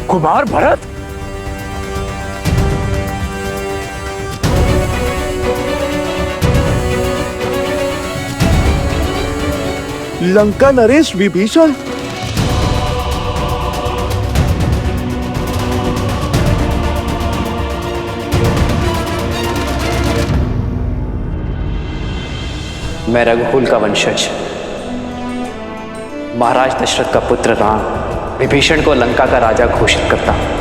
कुमार भरत? लंका नरेश विभीषण? मैं रघुकुल का वंशज महाराज दशरथ का पुत्र राम विभीषण को लंका का राजा घोषित करता हूं।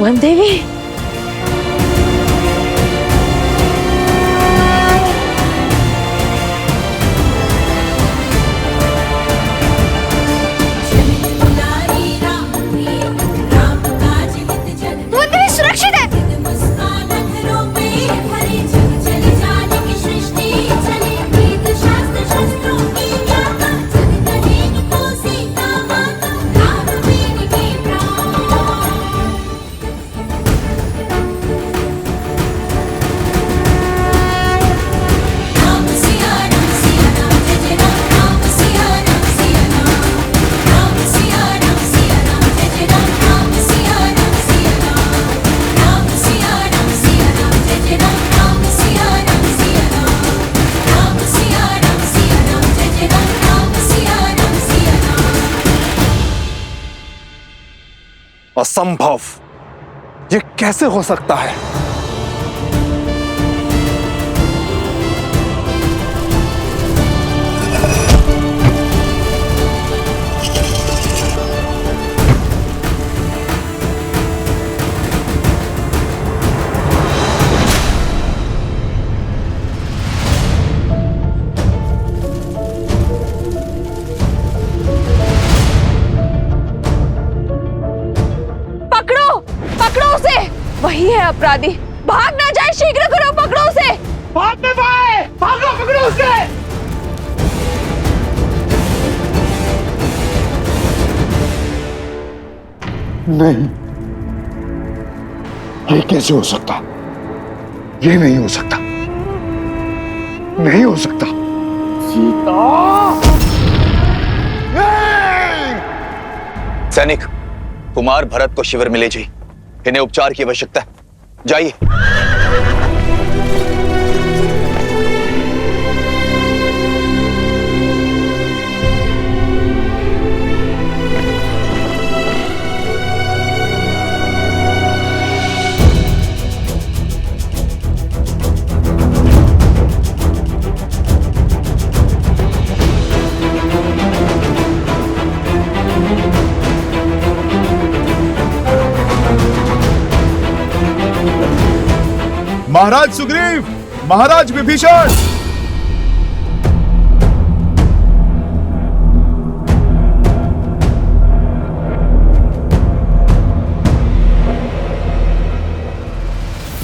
वन देवी, सुरक्षित है। असंभव! ये कैसे हो सकता है? वही है अपराधी। भाग ना जाए, शीघ्र करो, पकड़ो उसे। भाग नहीं पाए, भागो, पकड़ो उसे। नहीं, ये कैसे हो सकता? ये नहीं हो सकता, नहीं हो सकता। सीता! सैनिक, कुमार भरत को शिविर में ले जाइए। इन्हें उपचार की आवश्यकता है। जाइए। महाराज सुग्रीव, महाराज विभीषण!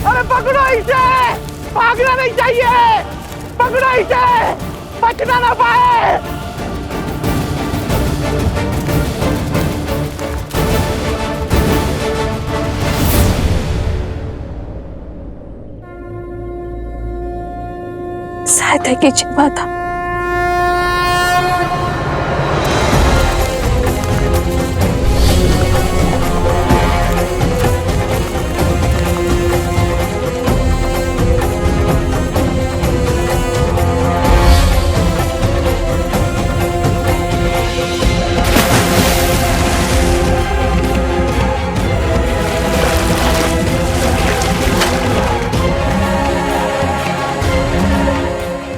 अरे पकड़ो इसे, भागना नहीं चाहिए, पकड़ो इसे, बचना ना पाए। सहायता कीजिए माता।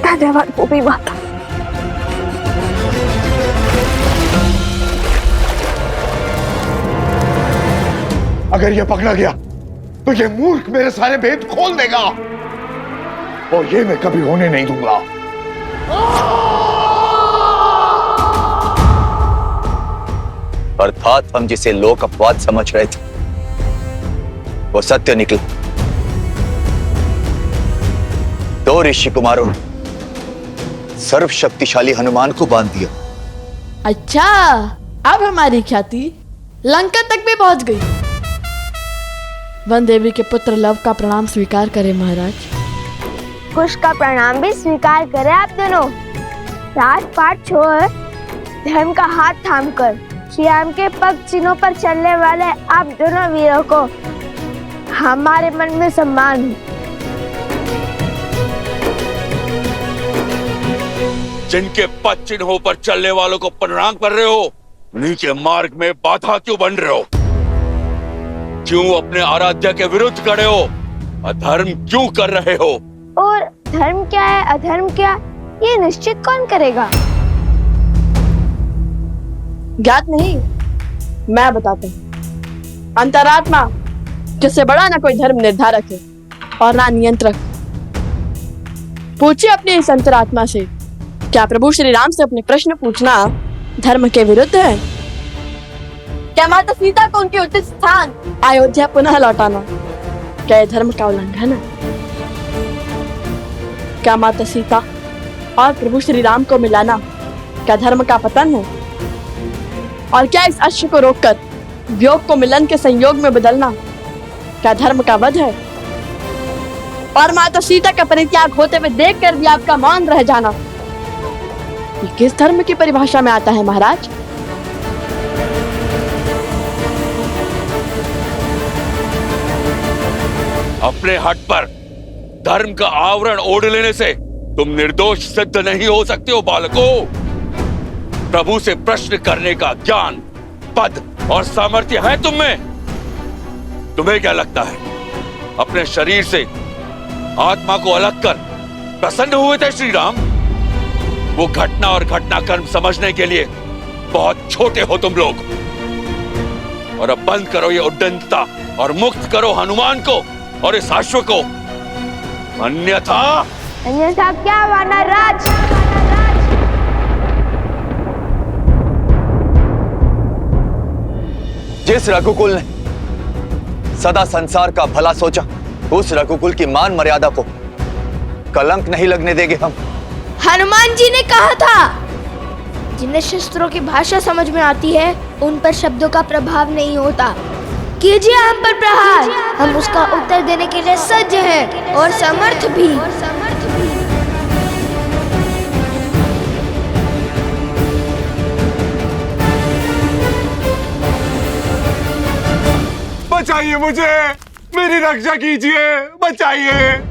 धन्यवाद भूमि माता। अगर यह पकड़ा गया तो ये मूर्ख मेरे सारे भेद खोल देगा और ये मैं कभी होने नहीं दूंगा। अर्थात हम जिसे लोक अपवाद समझ रहे थे वो सत्य निकला। दो ऋषि कुमारों ने सर्वशक्तिशाली हनुमान को बांध दिया। अच्छा, अब हमारी ख्याति लंका तक भी पहुंच गई। वन देवी के पुत्र लव का प्रणाम स्वीकार करें महाराज। कुश का प्रणाम भी स्वीकार करें आप दोनों। राजपाट छोड़ धर्म का हाथ थामकर श्री राम के पग चिन्हों पर चलने वाले आप दोनों वीरों को हमारे मन में सम्मान है। जिनके पद चिन्हों पर चलने वालों को प्रणाम कर रहे हो, उन्हीं के मार्ग में बाधा क्यों बन रहे हो? क्यों अपने आराध्य के विरुद्ध खड़े हो? अधर्म क्यों कर रहे हो? और धर्म क्या है अधर्म क्या, ये निश्चित कौन करेगा? ज्ञात नहीं, मैं बताता हूँ। अंतरात्मा जिससे बड़ा ना कोई धर्म निर्धारक है और ना नियंत्रक। पूछिए अपनी इस अंतरात्मा से, क्या प्रभु श्री राम से अपने प्रश्न पूछना धर्म के विरुद्ध है? क्या माता सीता को उनके उचित स्थान अयोध्या पुनः लौटाना क्या धर्म का उल्लंघन है? क्या माता सीता और प्रभु श्री राम को मिलाना क्या धर्म का पतन है? और क्या इस अश्व को रोककर वियोग को मिलन के संयोग में बदलना क्या धर्म का वध है? और माता सीता का परित्याग होते हुए देखकर भी आपका मौन रह जाना ये किस धर्म की परिभाषा में आता है महाराज? अपने हट पर धर्म का आवरण ओढ़ लेने से तुम निर्दोष सिद्ध नहीं हो सकते हो बालकों। प्रभु से प्रश्न करने का ज्ञान, पद और सामर्थ्य है तुम में। तुम्हें क्या लगता है अपने शरीर से आत्मा को अलग कर प्रसन्न हुए थे श्री राम? वो घटना और घटनाक्रम समझने के लिए बहुत छोटे हो तुम लोग। और अब बंद करो ये उद्दंडता और मुक्त करो हनुमान को और इस अश्व को, अन्यथा क्या वानर राज? जिस रघुकुल ने सदा संसार का भला सोचा, उस रघुकुल की मान मर्यादा को कलंक नहीं लगने देंगे हम। हनुमान जी ने कहा था जिन्हें शस्त्रों की भाषा समझ में आती है उन पर शब्दों का प्रभाव नहीं होता। कीजिए हम पर प्रहार, हम उसका उत्तर देने के लिए सज्ज हैं और समर्थ भी। बचाइए मुझे, मेरी रक्षा कीजिए, बचाइए।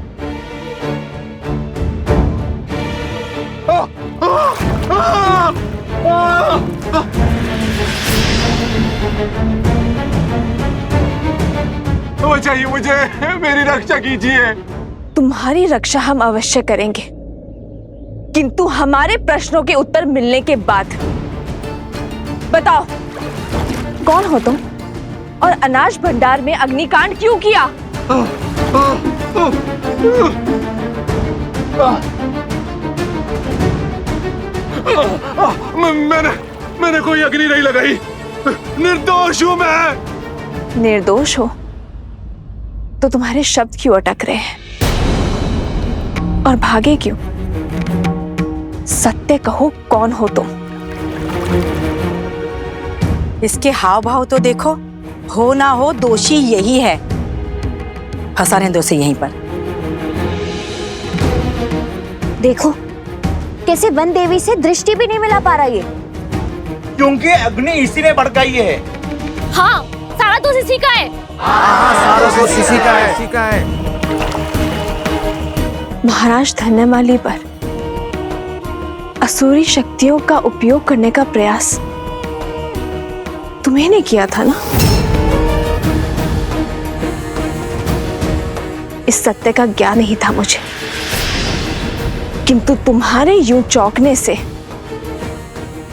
बचाइए मुझे, मेरी रक्षा कीजिए। तुम्हारी रक्षा हम अवश्य करेंगे, किंतु हमारे प्रश्नों के उत्तर मिलने के बाद। बताओ, कौन हो तुम और अनाज भंडार में अग्निकांड क्यों किया? मैंने कोई अग्नि नहीं लगाई, निर्दोष हूं मैं। निर्दोष हो तो तुम्हारे शब्द क्यों अटक रहे हैं और भागे क्यों? सत्य कहो, कौन हो तुम? इसके हाव भाव तो देखो, हो ना हो दोषी यही है। फंसा रहे दोषी यहीं पर। देखो कैसे वन देवी से दृष्टि भी नहीं मिला पा रहा ये। क्योंकि अग्नि इसी ने भड़काई है। हाँ, सारा दोष इसी का है। सारा दोष इसी का है। महाराज धन्यमाली पर असुरी शक्तियों का उपयोग करने का प्रयास तुम्हें ने किया था ना? इस सत्य का ज्ञान नहीं था मुझे, किंतु तुम्हारे यूं चौंकने से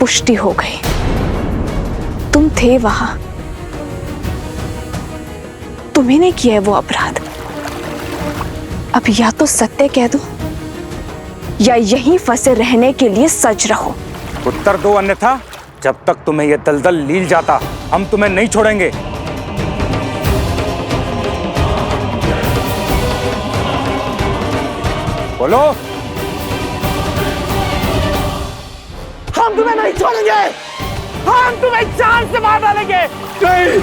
पुष्टि हो गई। तुम थे वहां, तुम्ही ने किया है वो अपराध। अब या तो सत्य कह दो या यहीं फंसे रहने के लिए सज रहो। उत्तर दो, अन्यथा जब तक तुम्हें यह दलदल लील जाता हम तुम्हें नहीं छोड़ेंगे। बोलो। हम तुम्हें नहीं छोड़ेंगे, हम तुम्हें जान से मार डालेंगे। नहीं,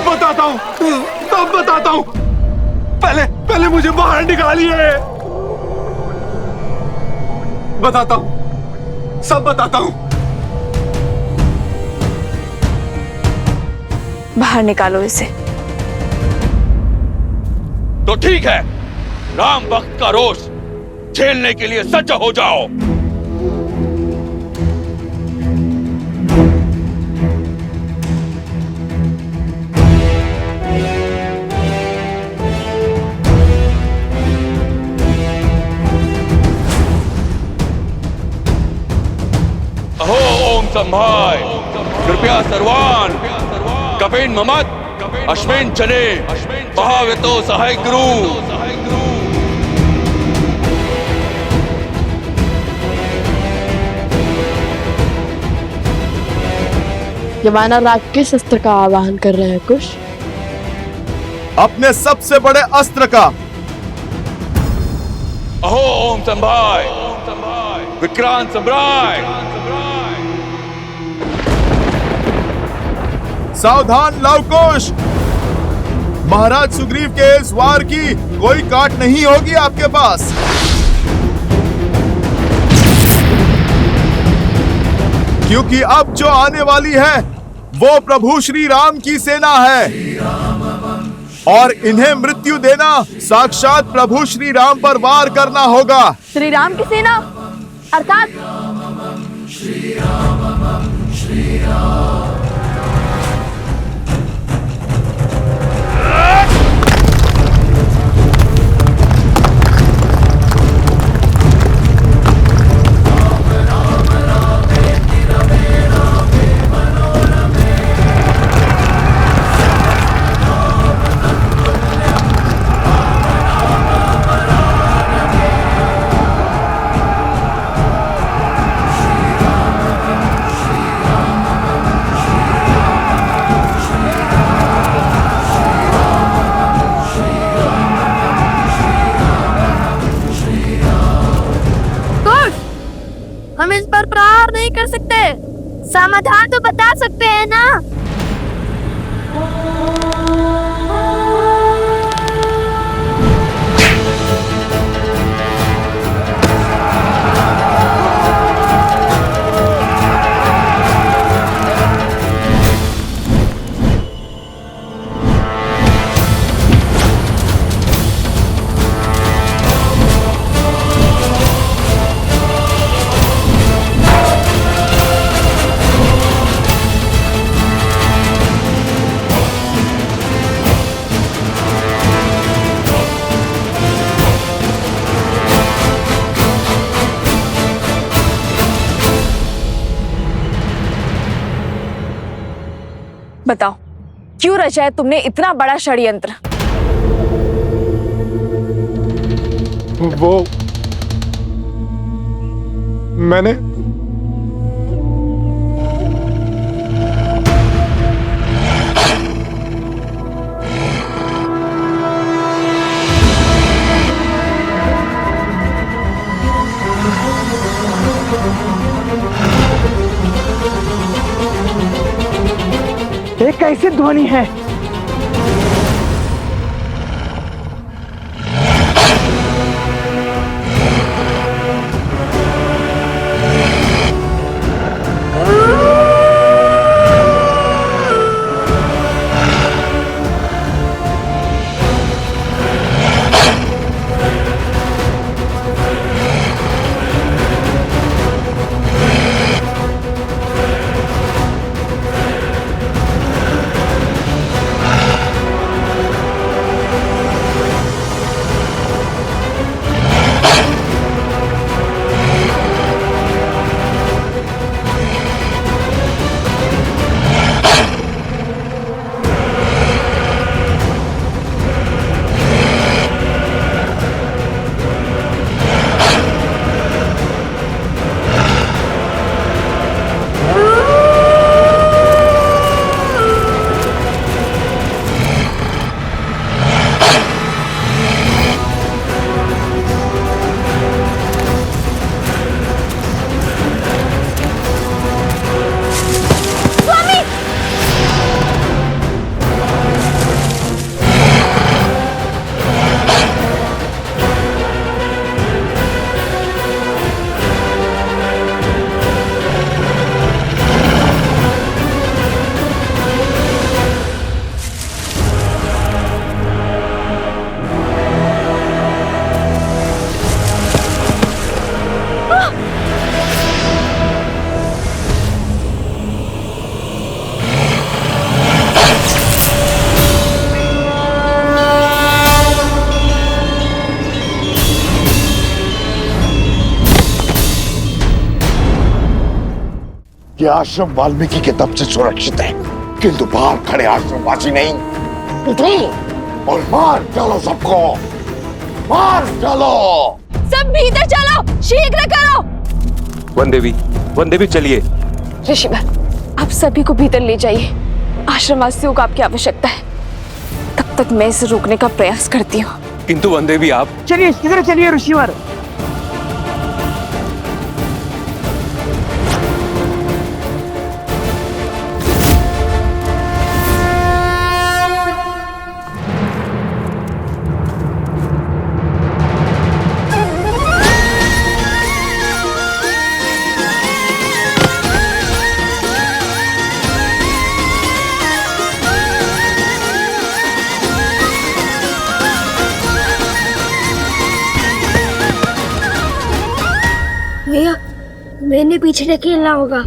बताता हूँ, तब बताता हूँ। पहले मुझे बाहर निकालिए। बताता हूँ, सब बताता हूँ। बाहर निकालो इसे। तो ठीक है, राम भक्त का रोष झेलने के लिए सज्ज हो जाओ। अहो ओम संभाय, कृपया सर्वान कपेन ममत अश्विन चने भागतो सहाय गुरु। यवाना राग किस अस्त्र का आवाहन कर रहे हैं कुश? अपने सबसे बड़े अस्त्र का। अहो ओम संभाय, विक्रांत सम्राट। सावधान लवकुश, महाराज सुग्रीव के इस वार की कोई काट नहीं होगी आपके पास। क्योंकि अब जो आने वाली है वो प्रभु श्री राम की सेना है और इन्हें मृत्यु देना साक्षात प्रभु श्री राम पर वार करना होगा। श्री राम की सेना अर्थात हम इस पर प्रहार नहीं कर सकते, समाधान तो बता सकते हैं ना। बताओ क्यों रचा है तुमने इतना बड़ा षड्यंत्र? वो मैंने ये कैसी ध्वनि है? ये आश्रम वाल्मीकि के तप से सुरक्षित है, किंतु बाहर खड़े आश्रमवासी नहीं। उठो और मार डालो सबको, मार डालो। सब भीतर चलो, शीघ्र करो। वन देवी चलिए। ऋषिवर, आप सभी को भीतर ले जाइए। आश्रमवासियों को आपकी आवश्यकता है। तब तक मैं इसे रोकने का प्रयास करती हूँ। किंतु वन देवी आप चलिए शीघ्र चलिए ऋषिवर। भैया, मैंने पीछे से खेलना होगा।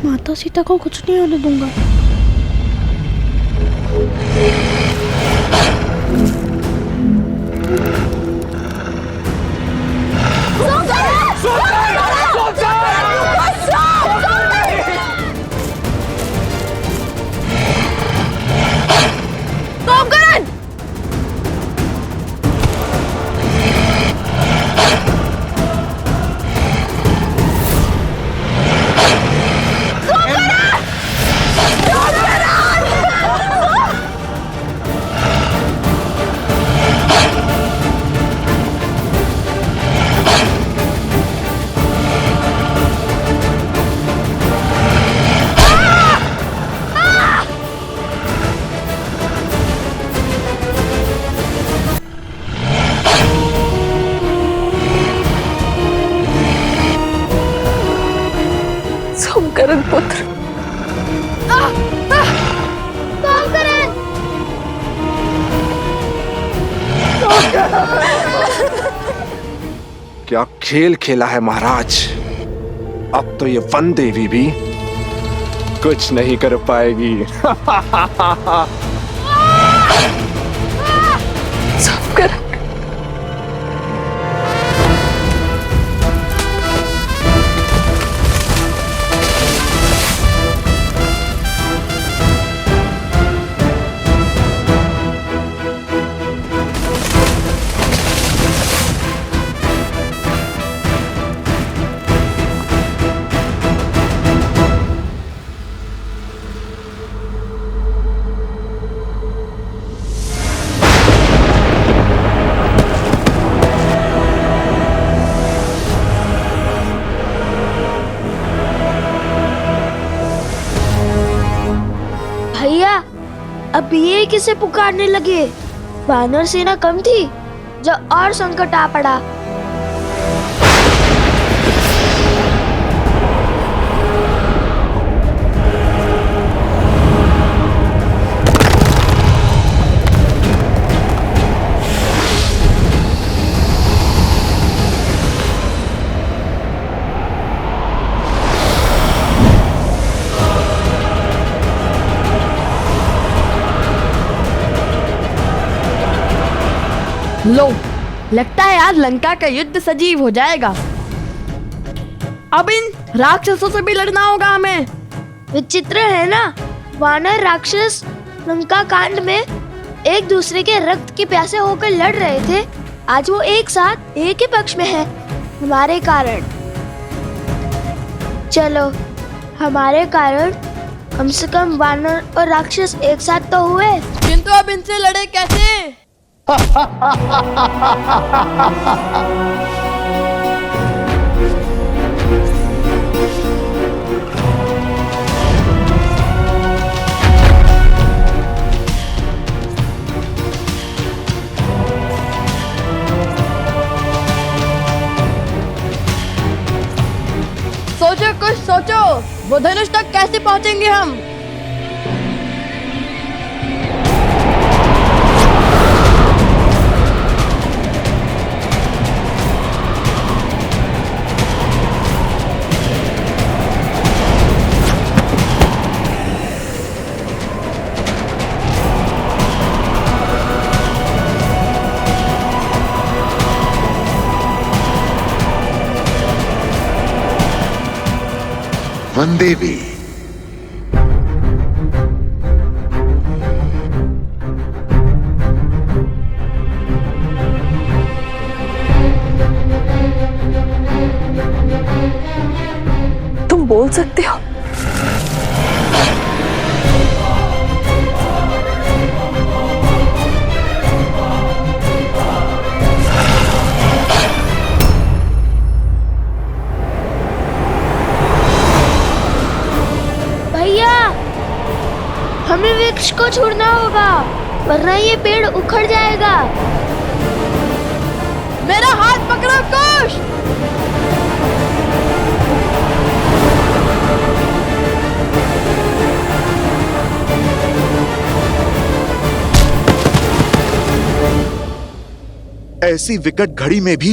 माता सीता को कुछ नहीं होने दूंगा। सोमकरण पुत्र, क्या खेल खेला है महाराज। अब तो ये वन देवी भी कुछ नहीं कर पाएगी। सोमकरण, अब ये किसे पुकारने लगे? वानर सेना कम थी जो और संकट आ पड़ा। लो, लगता है आज लंका का युद्ध सजीव हो जाएगा। अब इन राक्षसों से भी लड़ना होगा हमें। विचित्र है ना, वानर राक्षस लंका कांड में एक दूसरे के रक्त की प्यासे होकर लड़ रहे थे। आज वो एक साथ एक ही पक्ष में है हमारे कारण। चलो, हमारे कारण कम से कम वानर और राक्षस एक साथ तो हुए। किंतु अब इनसे लड़े कैसे? सोचो, कुछ सोचो। वो धनुष तक कैसे पहुंचेंगे हम? वंदे भी। तुम बोल सकते हो? हमें वृक्ष को छोड़ना होगा, वरना ये पेड़ उखड़ जाएगा। मेरा हाथ पकड़ो कुश। ऐसी विकट घड़ी में भी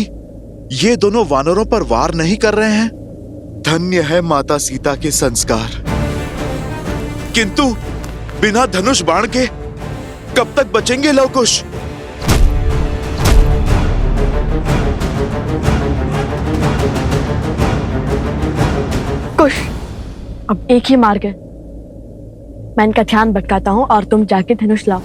ये दोनों वानरों पर वार नहीं कर रहे हैं। धन्य है माता सीता के संस्कार। किंतु बिना धनुष बाण के कब तक बचेंगे लवकुश? कुश, अब एक ही मार्ग है। मैं इनका ध्यान भटकाता हूँ और तुम जाके धनुष लाओ।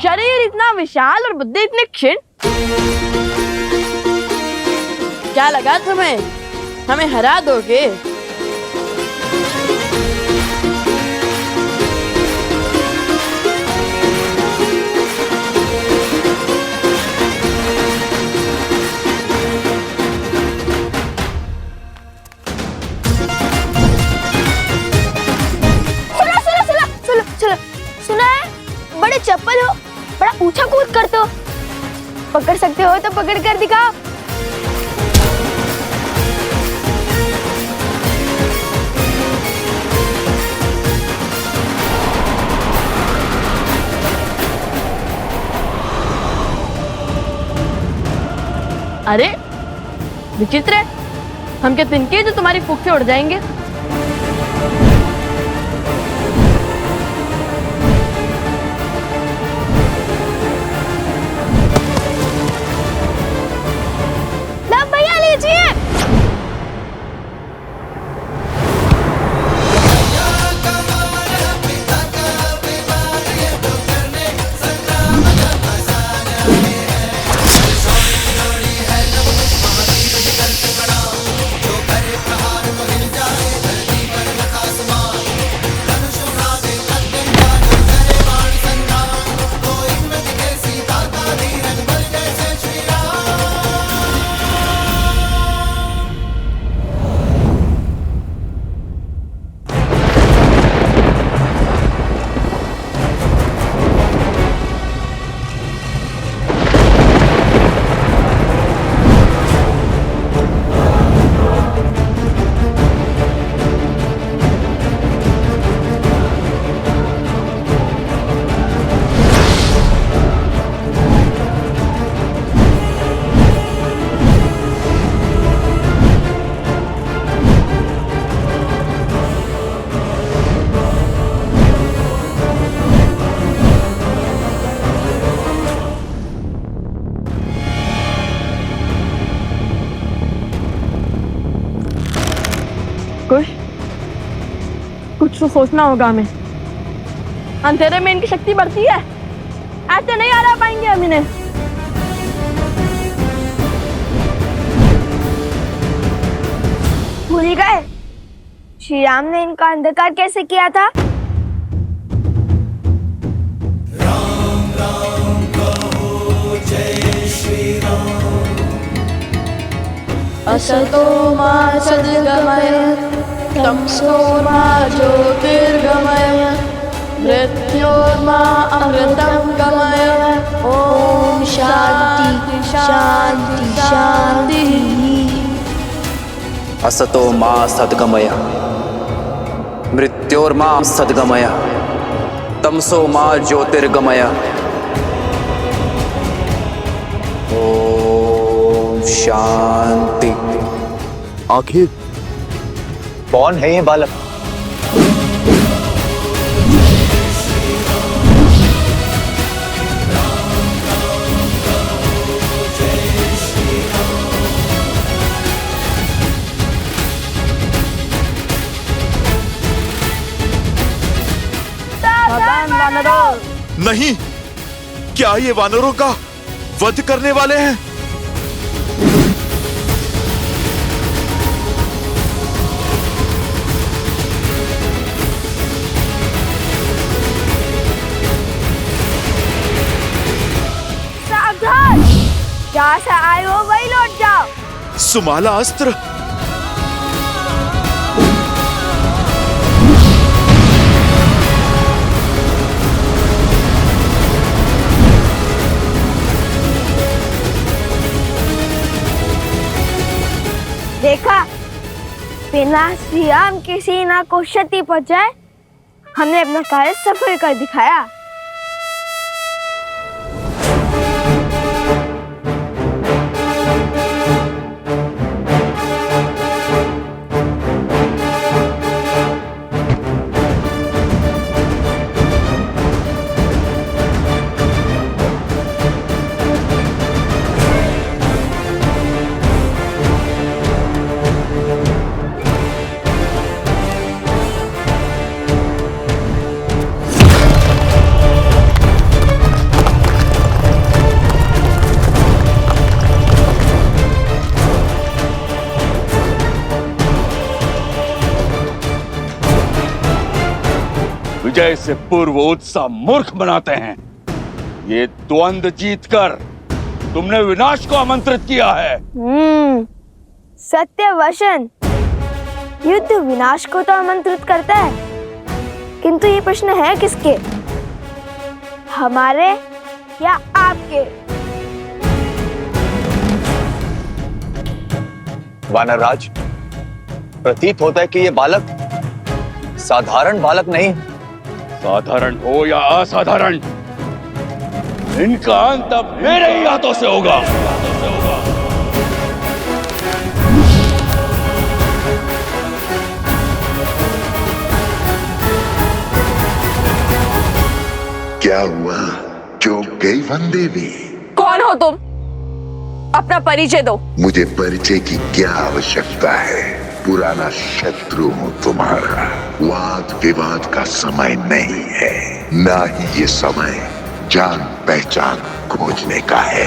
शरीर इतना विशाल और बुद्धि इतनी क्षीण। क्या लगा तुम्हें हमें हरा दोगे? सुना है, बड़े चप्पल हो, बड़ा ऊंचा कूद करते हो। पकड़ सकते हो तो पकड़ कर दिखाओ। अरे विचित्र है, हम क्या तिनके जो तुम्हारी फूंक से उड़ जाएंगे? कुछ तो सोचना होगा हमें। अंधेरे में इनकी शक्ति बढ़ती है, ऐसे नहीं हरा पाएंगे हम इन्हें। भूल गए श्री राम ने इनका अंधकार कैसे किया था? असतो मा सद्गमय तमसो मा ज्योतिर्गमय मृत्योर्मा अमृतं गमय। ओम शांति शांति शांति। असतो मा सद्गमय मृत्योर्मा सद्गमय तमसो मा ज्योतिर्गमय। ओम शांति। आखिर कौन है ये बालक? नहीं, क्या ये वानरों का वध करने वाले हैं? सावधान, जहाँ से आए हो वही लौट जाओ। सुमाला अस्त्र। देखा, बिना श्री राम की सेना को क्षति पहुंचाए हमने अपना कार्य सफल कर दिखाया। विजय से पूर्व उत्साह मूर्ख बनाते हैं। ये द्वंद्व जीतकर तुमने विनाश को आमंत्रित किया है। सत्य वचन। युद्ध विनाश को तो आमंत्रित करता है, किंतु ये प्रश्न है किसके, हमारे या आपके? वानरराज, प्रतीत होता है कि ये बालक साधारण बालक नहीं। साधारण हो या असाधारण, इनका अंत अब मेरे ही हाथों से होगा। क्या हुआ? चौंक गई वनदेवी? कौन हो तुम? अपना परिचय दो। मुझे परिचय की क्या आवश्यकता है? पुराना शत्रु हूँ तुम्हारा। वाद विवाद का समय नहीं है, ना ही ये समय जान पहचान खोजने का है।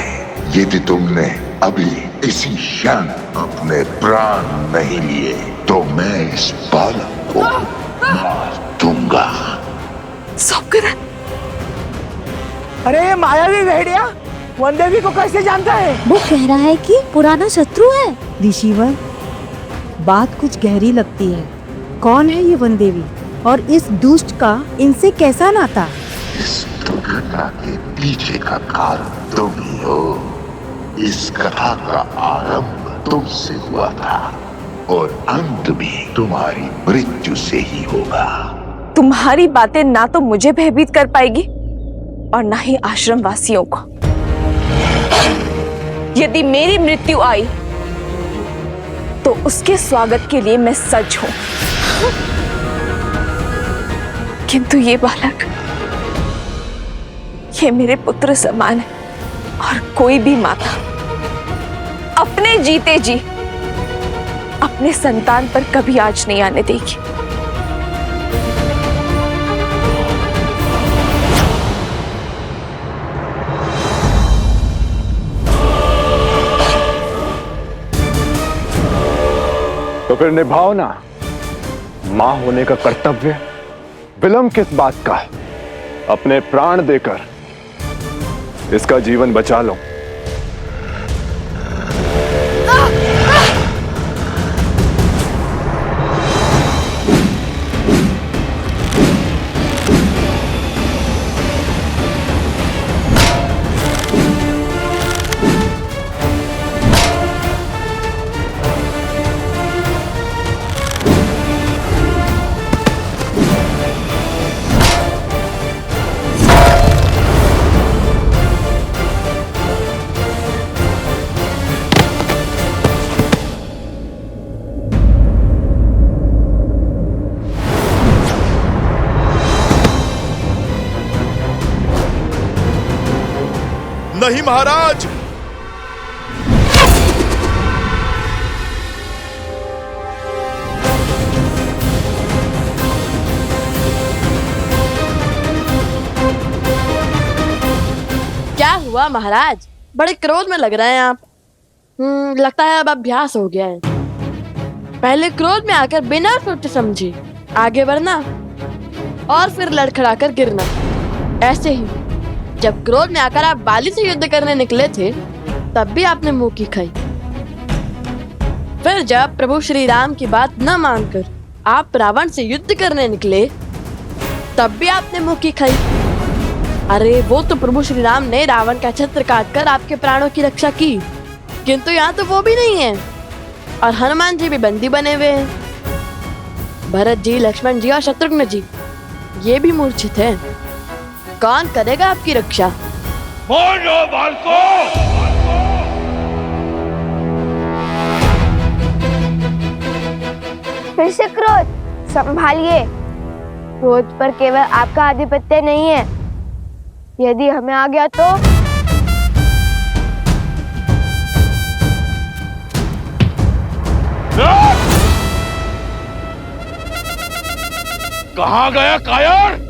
यदि तुमने अभी इसी क्षण अपने प्राण नहीं लिए तो मैं इस बालक को मार दूंगा। अरे मायावी भेड़िया, वनदेवी को कैसे जानता है? वो कह रहा है कि पुराना शत्रु है। ऋषिवर, बात कुछ गहरी लगती है। कौन है ये वनदेवी और इस दुष्ट का इनसे कैसा नाता? इस दुर्घटना के पीछे का कारण तुम ही हो। इस कथा का आरंभ तुमसे हुआ था और अंत भी तुम्हारी मृत्यु से ही होगा। तुम्हारी बातें ना तो मुझे भयभीत कर पाएगी और ना ही आश्रम वासियों को। यदि मेरी मृत्यु आई तो उसके स्वागत के लिए मैं सज्ज हूं, किंतु ये बालक, ये मेरे पुत्र समान है और कोई भी माता अपने जीते जी अपने संतान पर कभी आँच नहीं आने देगी। तो फिर निभाओ ना मां होने का कर्तव्य। विलंब किस बात का? अपने प्राण देकर इसका जीवन बचा लो। नहीं महाराज, क्या हुआ महाराज? बड़े क्रोध में लग रहे हैं आप। लगता है अब अभ्यास हो गया है। पहले क्रोध में आकर बिना सोचे समझे आगे बढ़ना और फिर लड़खड़ाकर गिरना। ऐसे ही जब क्रोध में आकर आप बाली से युद्ध करने निकले थे तब भी आपने मुंह की खाई। फिर जब प्रभु श्री राम की बात न मानकर आप रावण से युद्ध करने निकले तब भी आपने मुंह की खाई। अरे वो तो प्रभु श्री राम ने रावण का छत्र काटकर आपके प्राणों की रक्षा की, किंतु यहाँ तो वो भी नहीं है और हनुमान जी भी बंदी बने हुए हैं। भरत जी, लक्ष्मण जी और शत्रुघ्न जी ये भी मूर्छित हैं। कौन करेगा आपकी रक्षा? बोलो बालको! फिर से क्रोध संभालिए। क्रोध पर केवल आपका आधिपत्य नहीं है, यदि हमें आ गया तो कहाँ गया कायर?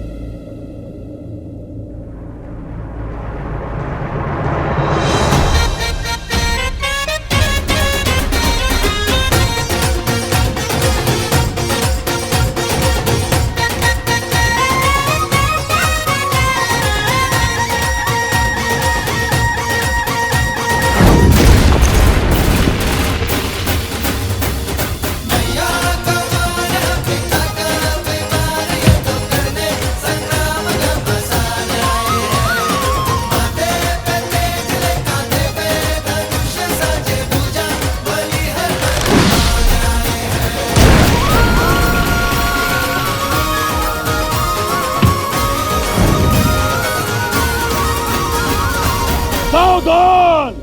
सावधान!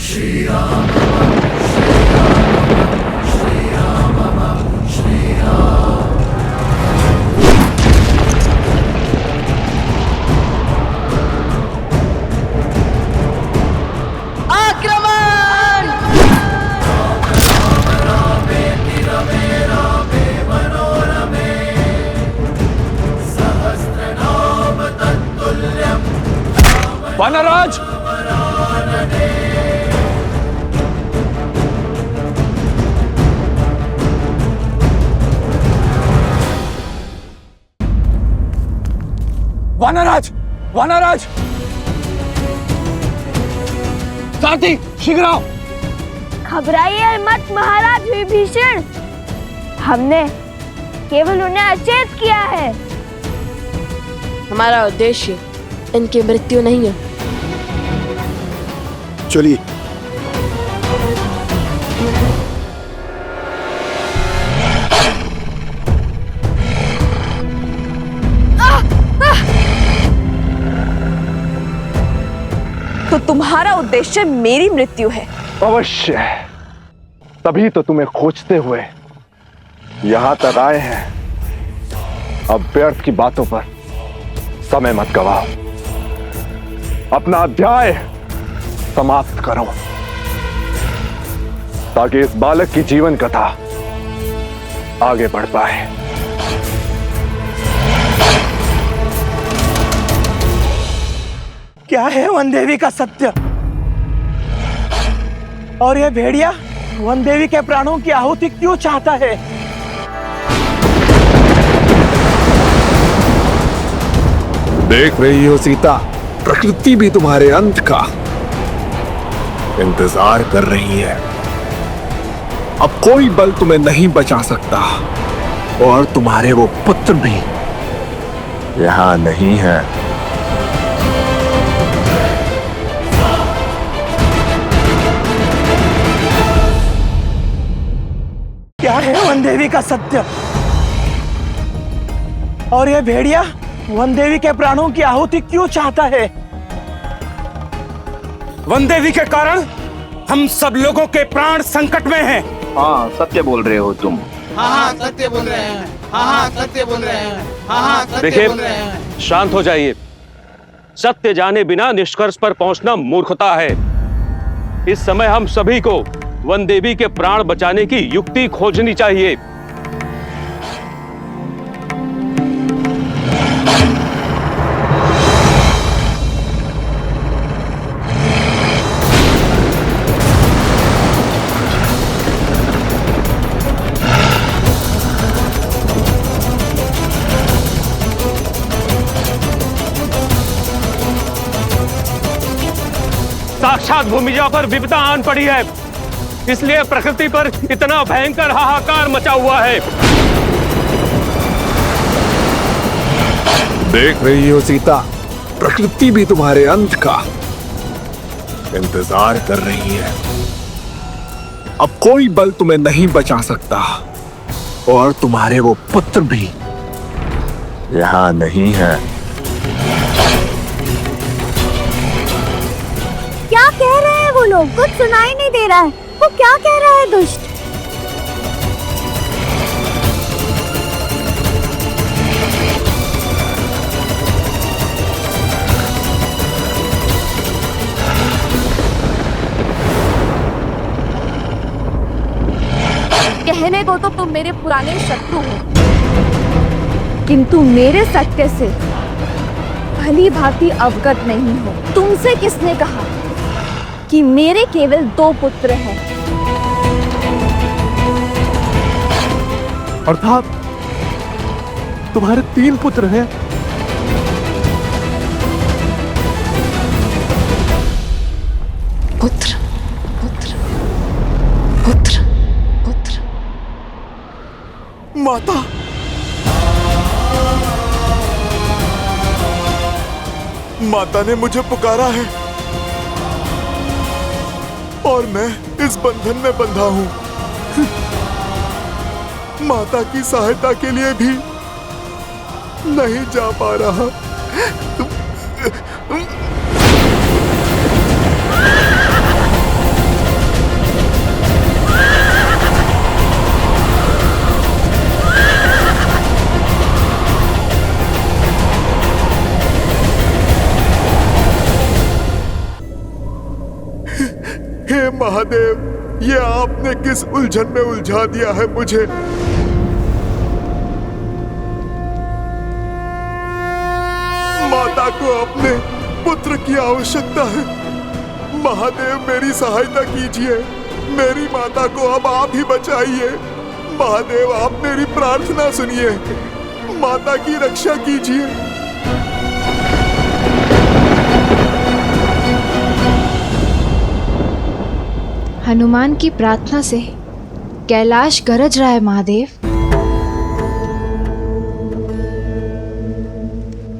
श्री राम वानराज! वानराज! वानराज! सारथी, शीघ्र आओ! घबराइए मत महाराज विभीषण, हमने केवल उन्हें अचेत किया है। हमारा उद्देश्य इनकी मृत्यु नहीं है। चलिए। तो तुम्हारा उद्देश्य मेरी मृत्यु है? अवश्य, तभी तो तुम्हें खोजते हुए यहां तक आए हैं। अब व्यर्थ की बातों पर समय मत गवाओ, अपना अध्याय समाप्त करो ताकि इस बालक की जीवन कथा आगे बढ़ पाए। क्या है वन देवी का सत्य? और ये भेड़िया वन देवी के प्राणों की आहुति क्यों चाहता है? देख रही हो सीता, प्रकृति भी तुम्हारे अंत का इंतजार कर रही है। अब कोई बल तुम्हें नहीं बचा सकता और तुम्हारे वो पुत्र भी यहां नहीं है। क्या है वन देवी का सत्य? और ये भेड़िया वन देवी के प्राणों की आहुति क्यों चाहता है? वन देवी के कारण हम सब लोगों के प्राण संकट में हैं। हाँ, सत्य बोल रहे हो तुम। हाँ सत्य बोल रहे हैं। हाँ सत्य बोल रहे हैं। हाँ सत्य बोल रहे हैं। शांत हो जाइए। सत्य जाने बिना निष्कर्ष पर पहुंचना मूर्खता है। इस समय हम सभी को वन देवी के प्राण बचाने की युक्ति खोजनी चाहिए। साक्षात भूमिजा पर विपदा आन पड़ी है, इसलिए प्रकृति पर इतना भयंकर हाहाकार मचा हुआ है। देख रही हो सीता, प्रकृति भी तुम्हारे अंत का इंतजार कर रही है। अब कोई बल तुम्हें नहीं बचा सकता और तुम्हारे वो पुत्र भी यहां नहीं है। क्या कह रहे हैं वो लोग? कुछ सुनाई नहीं दे रहा है। वो क्या कह रहा है दुष्ट? कहने को तो तुम मेरे पुराने शत्रु हो, किंतु मेरे सत्य से भली भांति अवगत नहीं हो। तुमसे किसने कहा कि मेरे केवल 2 पुत्र हैं? अर्थात तुम्हारे 3 पुत्र हैं। पुत्र पुत्र पुत्र पुत्र। माता, माता ने मुझे पुकारा है और मैं इस बंधन में बंधा हूं। माता की सहायता के लिए भी नहीं जा पा रहा। हे महादेव, ये आपने किस उलझन में उलझा दिया है मुझे। माता को अपने पुत्र की आवश्यकता है। महादेव, मेरी सहायता कीजिए। मेरी माता को अब आप ही बचाइए। महादेव, आप मेरी प्रार्थना सुनिए। माता की रक्षा कीजिए। हनुमान की प्रार्थना से कैलाश गरज रहा है महादेव।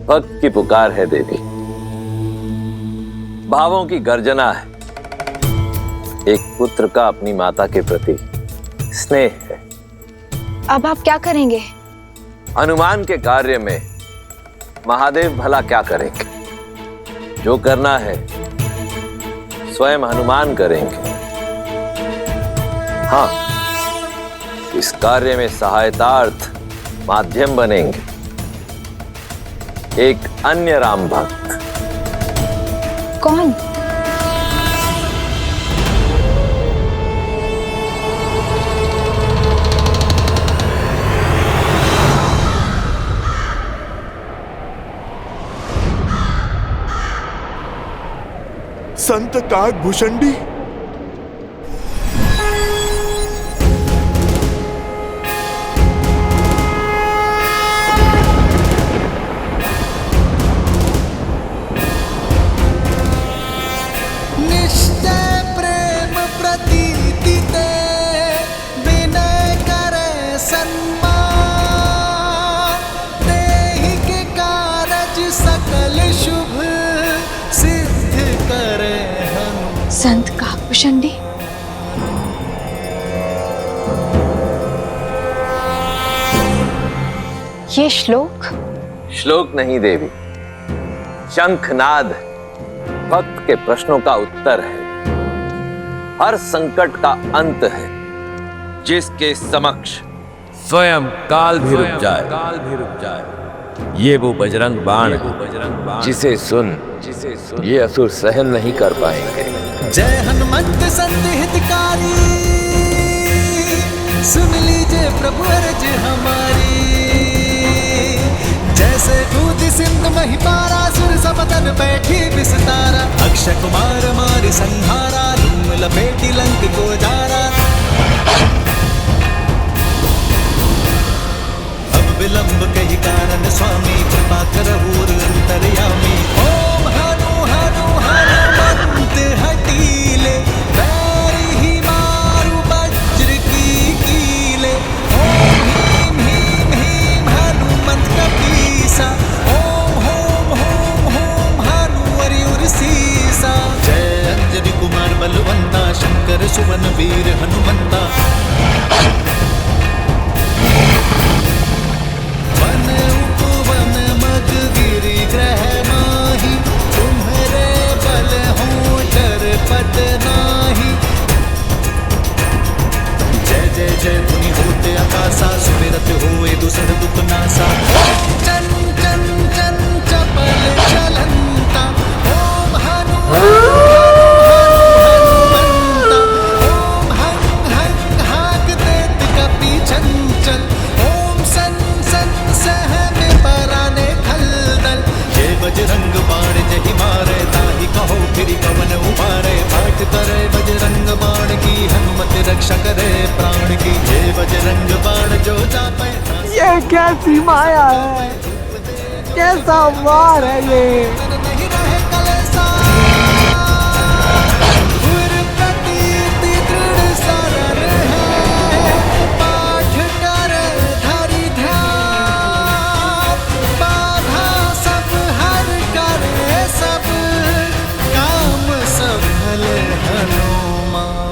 भक्त की पुकार है देवी, भावों की गर्जना है। एक पुत्र का अपनी माता के प्रति स्नेह है। अब आप क्या करेंगे? हनुमान के कार्य में महादेव भला क्या करेंगे? जो करना है स्वयं हनुमान करेंगे। हाँ, इस कार्य में सहायतार्थ माध्यम बनेंगे एक अन्य राम भक्त। कौन? संत काकभूषणी। निश्चय प्रेम प्रतीति ते विनय करे सम्मान, देहि के कारज सकल शुभ सिद्ध करे हनुमान। संत काकभूषणी, ये श्लोक नहीं देवी, शंखनाद भक्त के प्रश्नों का उत्तर है। हर संकट का अंत है जिसके समक्ष स्वयं काल भी रुक जाए। ये वो बजरंग बाण है जिसे सुन ये असुर सहन नहीं कर पाएंगे। जय हनुमंत संत हितकारी, सुन लीजिए प्रभु अर्ज हमारी। जैसे कूद सिंध महिपारा, सुर समतन बैठी विस्तारा। अक्षय कुमार मारि संहारा, धूम लपेटी लंक को जारा। अब विलंब कही कारण स्वामी, कृपा करहु अंतर्यामी। ओम हनु हनु हनुमंत हटीले, बैरी ही मारु वज्र की कीले। ओम ह्रीं ह्रीं ह्रीं हनुमंत कपीसा, ओम होम होम होम हनु हरिउर सीसा। जय अंजनी कुमार बलवंता, शंकर सुवन वीर हनुमंता। वन उपवन मग गिरि ग्रह माही, तुम्हारे बल हो डरपत नाही। जय जय जय मुनि होते आकाशा, सुमिरत होए दुसर दुख नासा। चन चन चन चपल चलंता, ओम हनु हनुमंता। ओम हं हं हाक देत कपि चंचल, ओम सन सन सहने पराने खलदल। जय बजरंग बाण जहि मारे, ताहि कहो फिर कवन उबारे। पाठ करे बजरंग बाण की, हनुमत रक्षा करे प्राण की। जय बजरंग बाण जो जापै। ये कैसी माया है, कैसा वार है ये। नहीं रहे कलेसा, गुर प्रतीति दृढ़ शरण है। पाठ कर धरि ध्यान, बाधा सब हर करे सब, काम सफल हनुमान।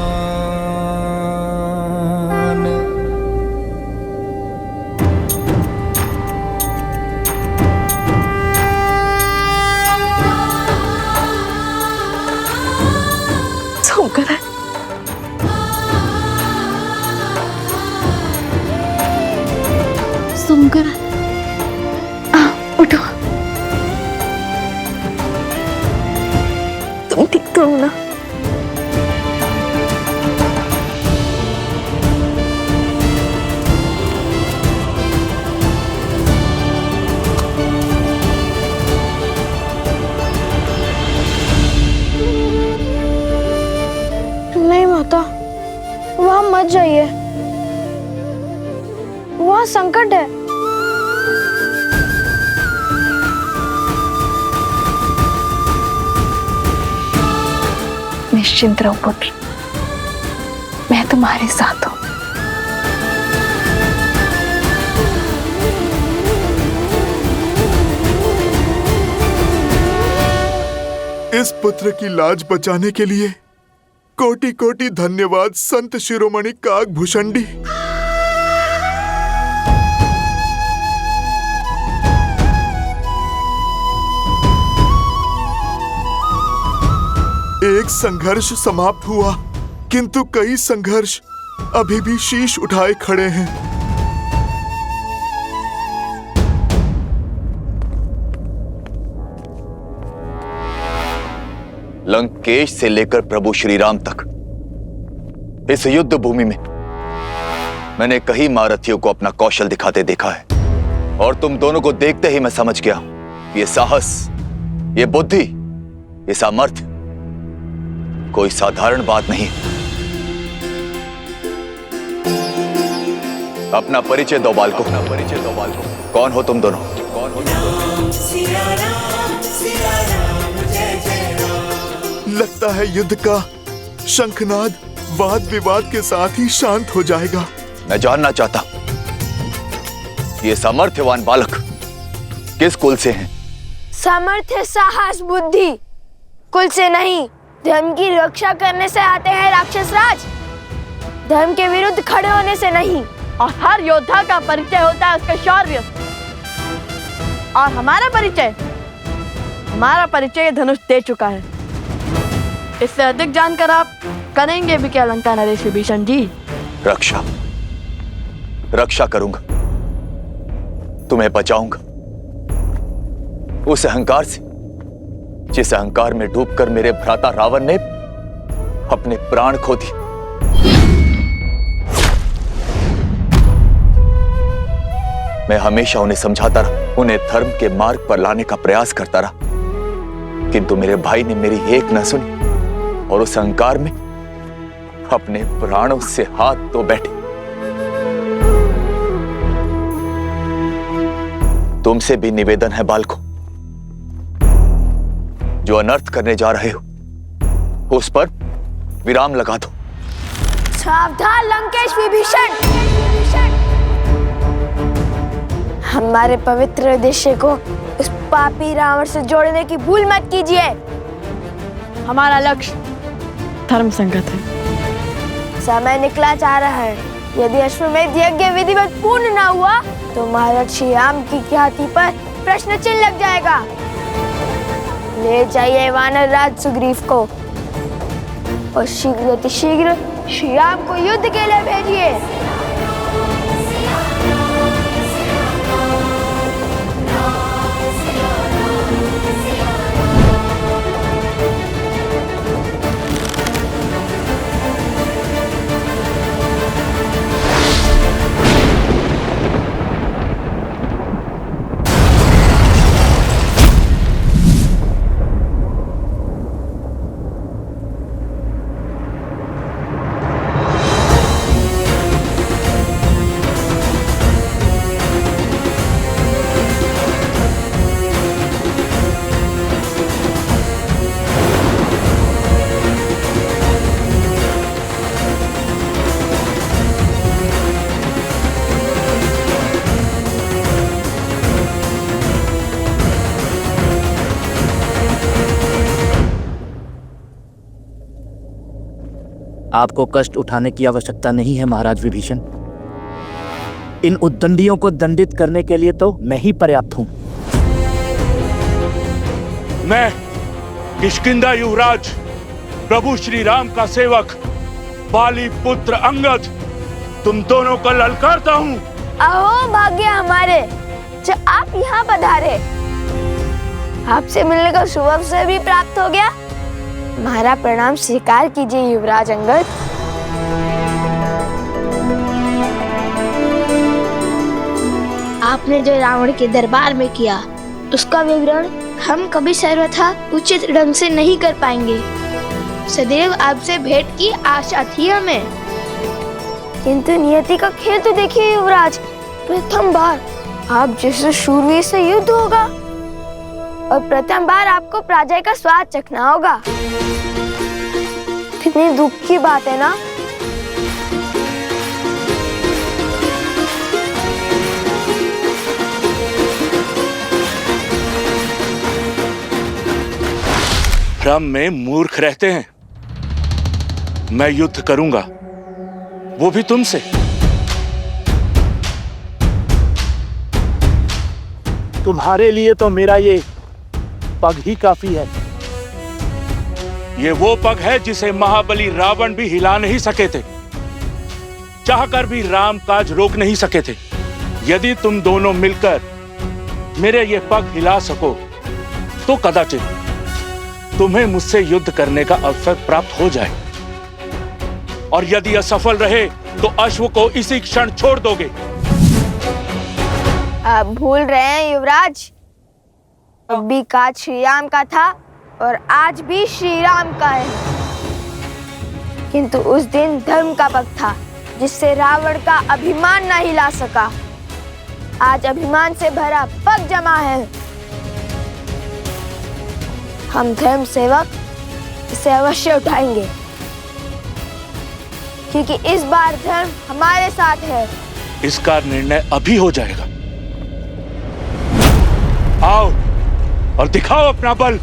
शंकर है। सुनकर उठो, तुम ठीक तो हो ना? नहीं माता, वहां मत जाइए, वहां संकट है। निश्चिंत रहो पुत्र, मैं तुम्हारे साथ हूं। इस पुत्र की लाज बचाने के लिए कोटि कोटि धन्यवाद संत शिरोमणि काकभूषणी। एक संघर्ष समाप्त हुआ, किंतु कई संघर्ष अभी भी शीश उठाए खड़े हैं। लंकेश से लेकर प्रभु श्री राम तक इस युद्ध भूमि में मैंने कई महारथियों को अपना कौशल दिखाते देखा है, और तुम दोनों को देखते ही मैं समझ गया ये साहस, ये बुद्धि, ये सामर्थ्य कोई साधारण बात नहीं। अपना परिचय दो बालको। कौन हो तुम दोनों? लगता है युद्ध का शंखनाद वाद विवाद के साथ ही शांत हो जाएगा। मैं जानना चाहता ये सामर्थ्यवान बालक किस कुल से हैं? सामर्थ्य, साहस, बुद्धि कुल से नहीं, धर्म की रक्षा करने से आते हैं राक्षस राज। धर्म के विरुद्ध खड़े होने से नहीं। और हर योद्धा का परिचय होता है उसका शौर्य। और हमारा परिचय धनुष दे चुका है। इससे अधिक जानकर आप करेंगे भी क्या लंका नरेश विभीषण जी? रक्षा करूंगा, तुम्हें बचाऊंगा उस अहंकार से जिस अहंकार में डूबकर मेरे भ्राता रावण ने अपने प्राण खो दिए। मैं हमेशा उन्हें समझाता रहा, उन्हें धर्म के मार्ग पर लाने का प्रयास करता रहा, किंतु मेरे भाई ने मेरी एक न सुनी और उस अहंकार में अपने प्राणों से हाथ धो बैठे। तुमसे भी निवेदन है बालको, जो अनर्थ करने जा रहे हो उस पर विराम लगा दो। सावधान लंकेश विभीषण, हमारे पवित्र उद्देश्य को उस पापी रावण से जोड़ने की भूल मत कीजिए। हमारा लक्ष्य धर्म संगत है। समय निकला जा रहा है। यदि अश्वमेध यज्ञ विधिवत पूर्ण न हुआ तो महाराज श्री राम की ख्याति पर प्रश्न चिन्ह लग जाएगा। ले जाइए वानर राज सुग्रीव को और शीघ्र श्री राम को युद्ध के लिए भेजिए। आपको कष्ट उठाने की आवश्यकता नहीं है महाराज विभीषण। इन उद्दंडियों को दंडित करने के लिए तो मैं ही पर्याप्त हूं। मैं किष्किंधा युवराज प्रभु श्री राम का सेवक बाली पुत्र अंगद तुम दोनों को ललकारता हूं। अहो भाग्य हमारे जो आप यहाँ पधारे। आपसे मिलने का शुभ अवसर भी प्राप्त हो गया। हमारा प्रणाम स्वीकार कीजिए युवराज अंगद। आपने जो रावण के दरबार में किया उसका विवरण हम कभी सर्वथा उचित ढंग से नहीं कर पाएंगे। सदैव आपसे भेंट की आशा थी हमें, किंतु नियति का खेल तो देखिए युवराज। प्रथम बार आप जैसे शूरवीर से युद्ध होगा और प्रथम बार आपको पराजय का स्वाद चखना होगा। कितनी दुख की बात है ना। भ्रम में मूर्ख रहते हैं। मैं युद्ध करूंगा, वो भी तुमसे। तुम्हारे लिए तो मेरा ये पग ही काफी है। ये वो पग है जिसे महाबली रावण भी हिला नहीं सके थे, चाहकर भी राम काज रोक नहीं सके थे। यदि तुम दोनों मिलकर मेरे ये पग हिला सको तो कदाचित तुम्हें मुझसे युद्ध करने का अवसर प्राप्त हो जाए, और यदि असफल रहे तो अश्व को इसी क्षण छोड़ दोगे। आप भूल रहे हैं युवराज, अब भी काज श्री राम का था और आज भी श्री राम का है। किंतु उस दिन धर्म का पक्ष था, जिससे रावण का अभिमान न हिला सका। आज अभिमान से भरा पग जमा है। हम धर्म सेवक इसे अवश्य उठाएंगे, क्योंकि इस बार धर्म हमारे साथ है। इसका निर्णय अभी हो जाएगा। आओ और दिखाओ अपना बल।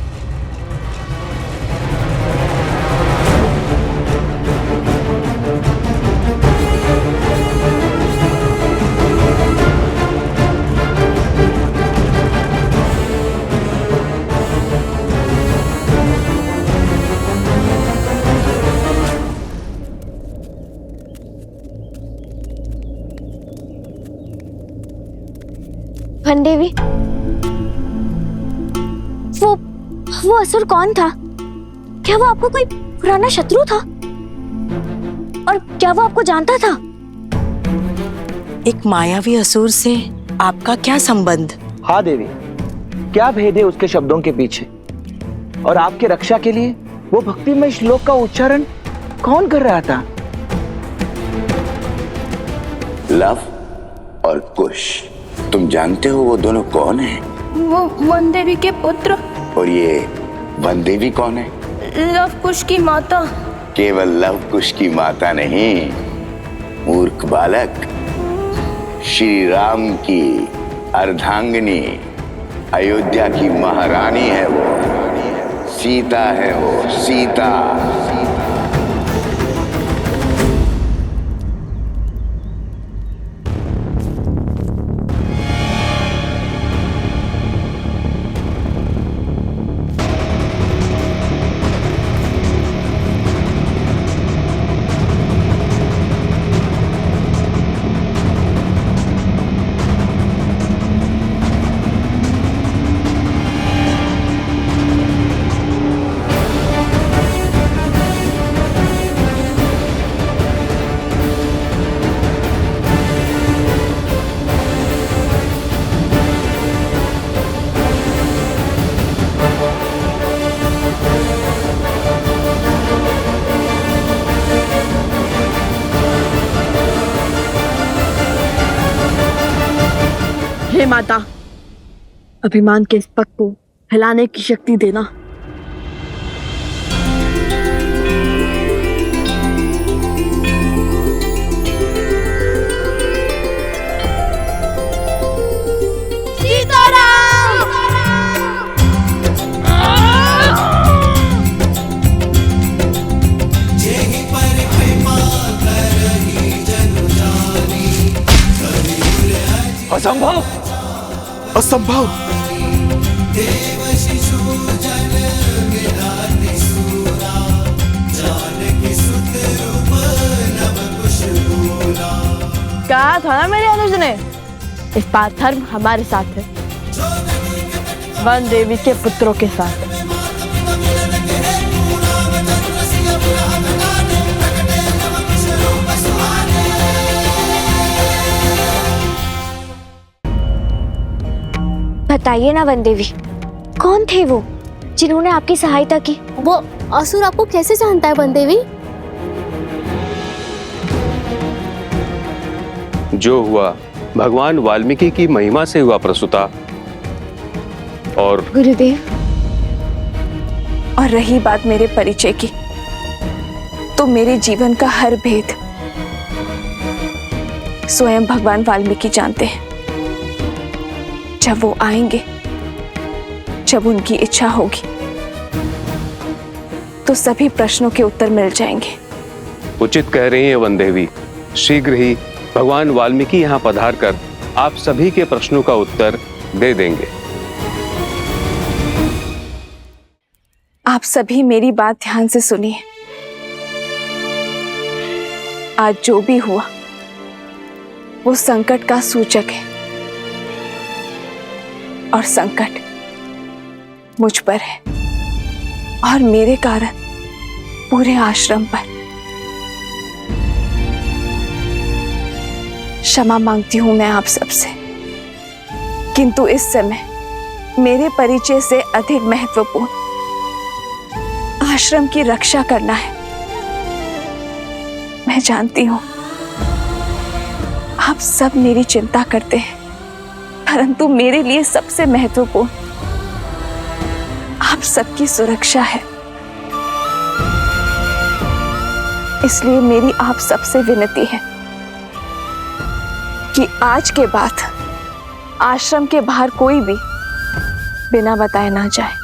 वनदेवी, वो असुर कौन था? क्या वो आपको कोई पुराना शत्रु था? और क्या वो आपको जानता था? एक मायावी असुर से आपका क्या संबंध? हाँ देवी, क्या भेद है उसके शब्दों के पीछे? और आपके रक्षा के लिए वो भक्तिमय श्लोक का उच्चारण कौन कर रहा था? लव और कुश, तुम जानते हो वो दोनों कौन हैं? वो वनदेवी के पुत्र। और ये वनदेवी कौन है? लव कुश की माता। केवल लव कुश की माता नहीं, मूर्ख बालक, श्री राम की अर्धांगिनी, अयोध्या की महारानी है वो, सीता है वो, सीता। हे माता, अभिमान के इस पग को हिलाने की शक्ति देना। असंभव, असंभव। कहा था ना मेरे अनुज ने, इस बार धर्म हमारे साथ है, वन देवी के पुत्रों के साथ। बताइए ना वनदेवी, कौन थे वो जिन्होंने आपकी सहायता की? वो असुर आपको कैसे जानता है वनदेवी? जो हुआ भगवान वाल्मीकि की महिमा से हुआ प्रसूता। और गुरुदेव, और रही बात मेरे परिचय की, तो मेरे जीवन का हर भेद स्वयं भगवान वाल्मीकि जानते हैं। जब वो आएंगे, जब उनकी इच्छा होगी, तो सभी प्रश्नों के उत्तर मिल जाएंगे। उचित कह रही हैं वनदेवी, शीघ्र ही भगवान वाल्मीकि यहाँ पधार कर आप सभी के प्रश्नों का उत्तर दे देंगे। आप सभी मेरी बात ध्यान से सुनिए। आज जो भी हुआ वो संकट का सूचक है, और संकट मुझ पर है और मेरे कारण पूरे आश्रम पर। क्षमा मांगती हूं मैं आप सबसे, किंतु इस समय मेरे परिचय से अधिक महत्वपूर्ण आश्रम की रक्षा करना है। मैं जानती हूँ आप सब मेरी चिंता करते हैं, परंतु मेरे लिए सबसे महत्वपूर्ण आप सबकी सुरक्षा है। इसलिए मेरी आप सबसे विनती है कि आज के बाद आश्रम के बाहर कोई भी बिना बताए ना जाए।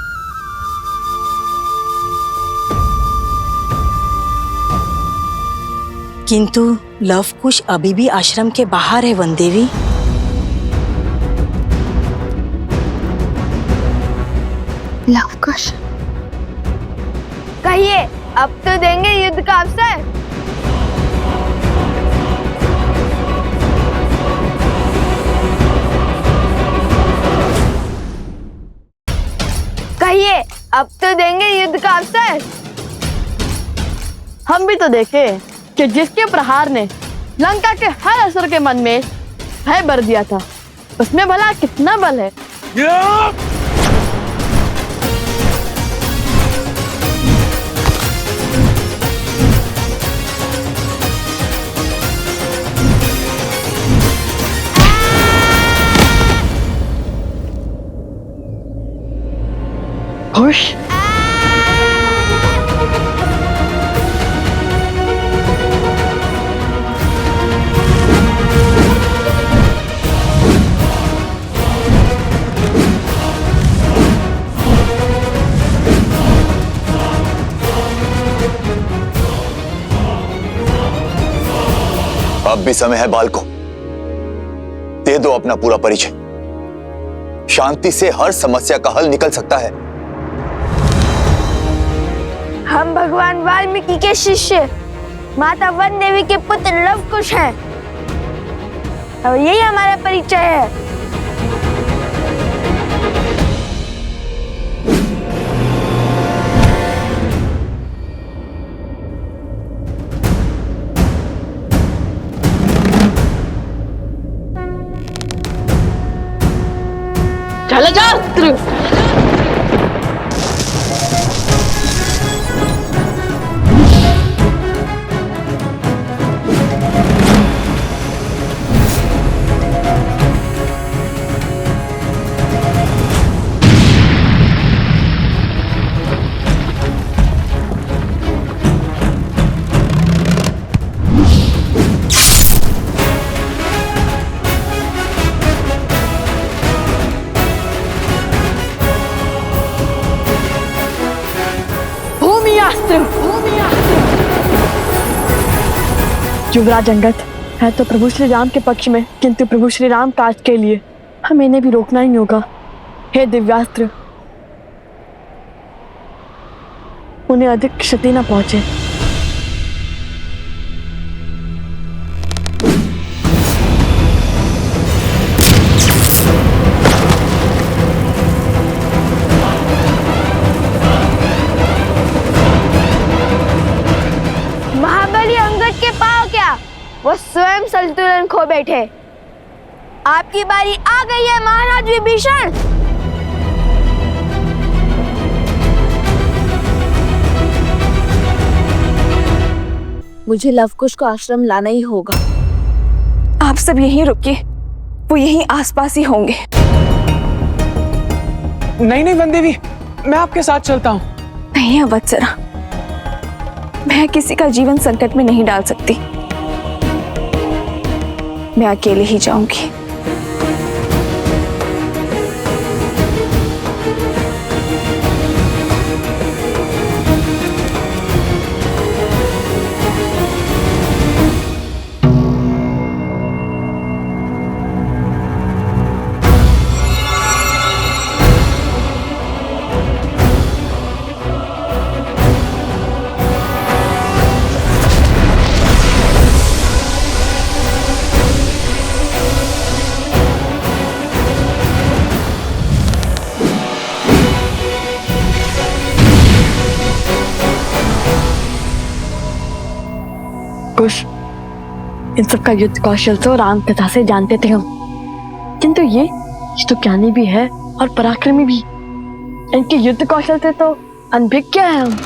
किंतु लवकुश अभी भी आश्रम के बाहर है वनदेवी। लवकुश, कहिए अब तो देंगे युद्ध का अवसर। कहिए अब तो देंगे युद्ध का अवसर। हम भी तो देखे कि जिसके प्रहार ने लंका के हर असुर के मन में भय भर दिया था, उसमें भला कितना बल है। खुश अब भी समय है बालकों, दे दो अपना पूरा परिचय। शांति से हर समस्या का हल निकल सकता है। हम भगवान वाल्मीकि के शिष्य माता वन देवी के पुत्र लवकुश हैं और यही हमारा परिचय है। चले जाओ। युवराज अंगद है तो प्रभु श्री राम के पक्ष में, किंतु प्रभु श्री राम काज के लिए हमें इन्हें भी रोकना ही होगा। हे दिव्यास्त्र, उन्हें अधिक क्षति न पहुंचे। वो स्वयं संतुलन खो बैठे। आपकी बारी आ गई है महाराज विभीषण। मुझे लवकुश को आश्रम लाना ही होगा। आप सब यहीं रुकिए, वो यहीं आसपास ही होंगे। नहीं नहीं वनदेवी, मैं आपके साथ चलता हूँ। नहीं अवत्सरा, मैं किसी का जीवन संकट में नहीं डाल सकती। मैं अकेले ही जाऊंगी। कुश इन सब का युद्ध कौशल तो राम कथा से जानते थे हम, किंतु ये तो ज्ञानी भी है और पराक्रमी भी। इनके युद्ध कौशल से तो अनभिज्ञ है हम।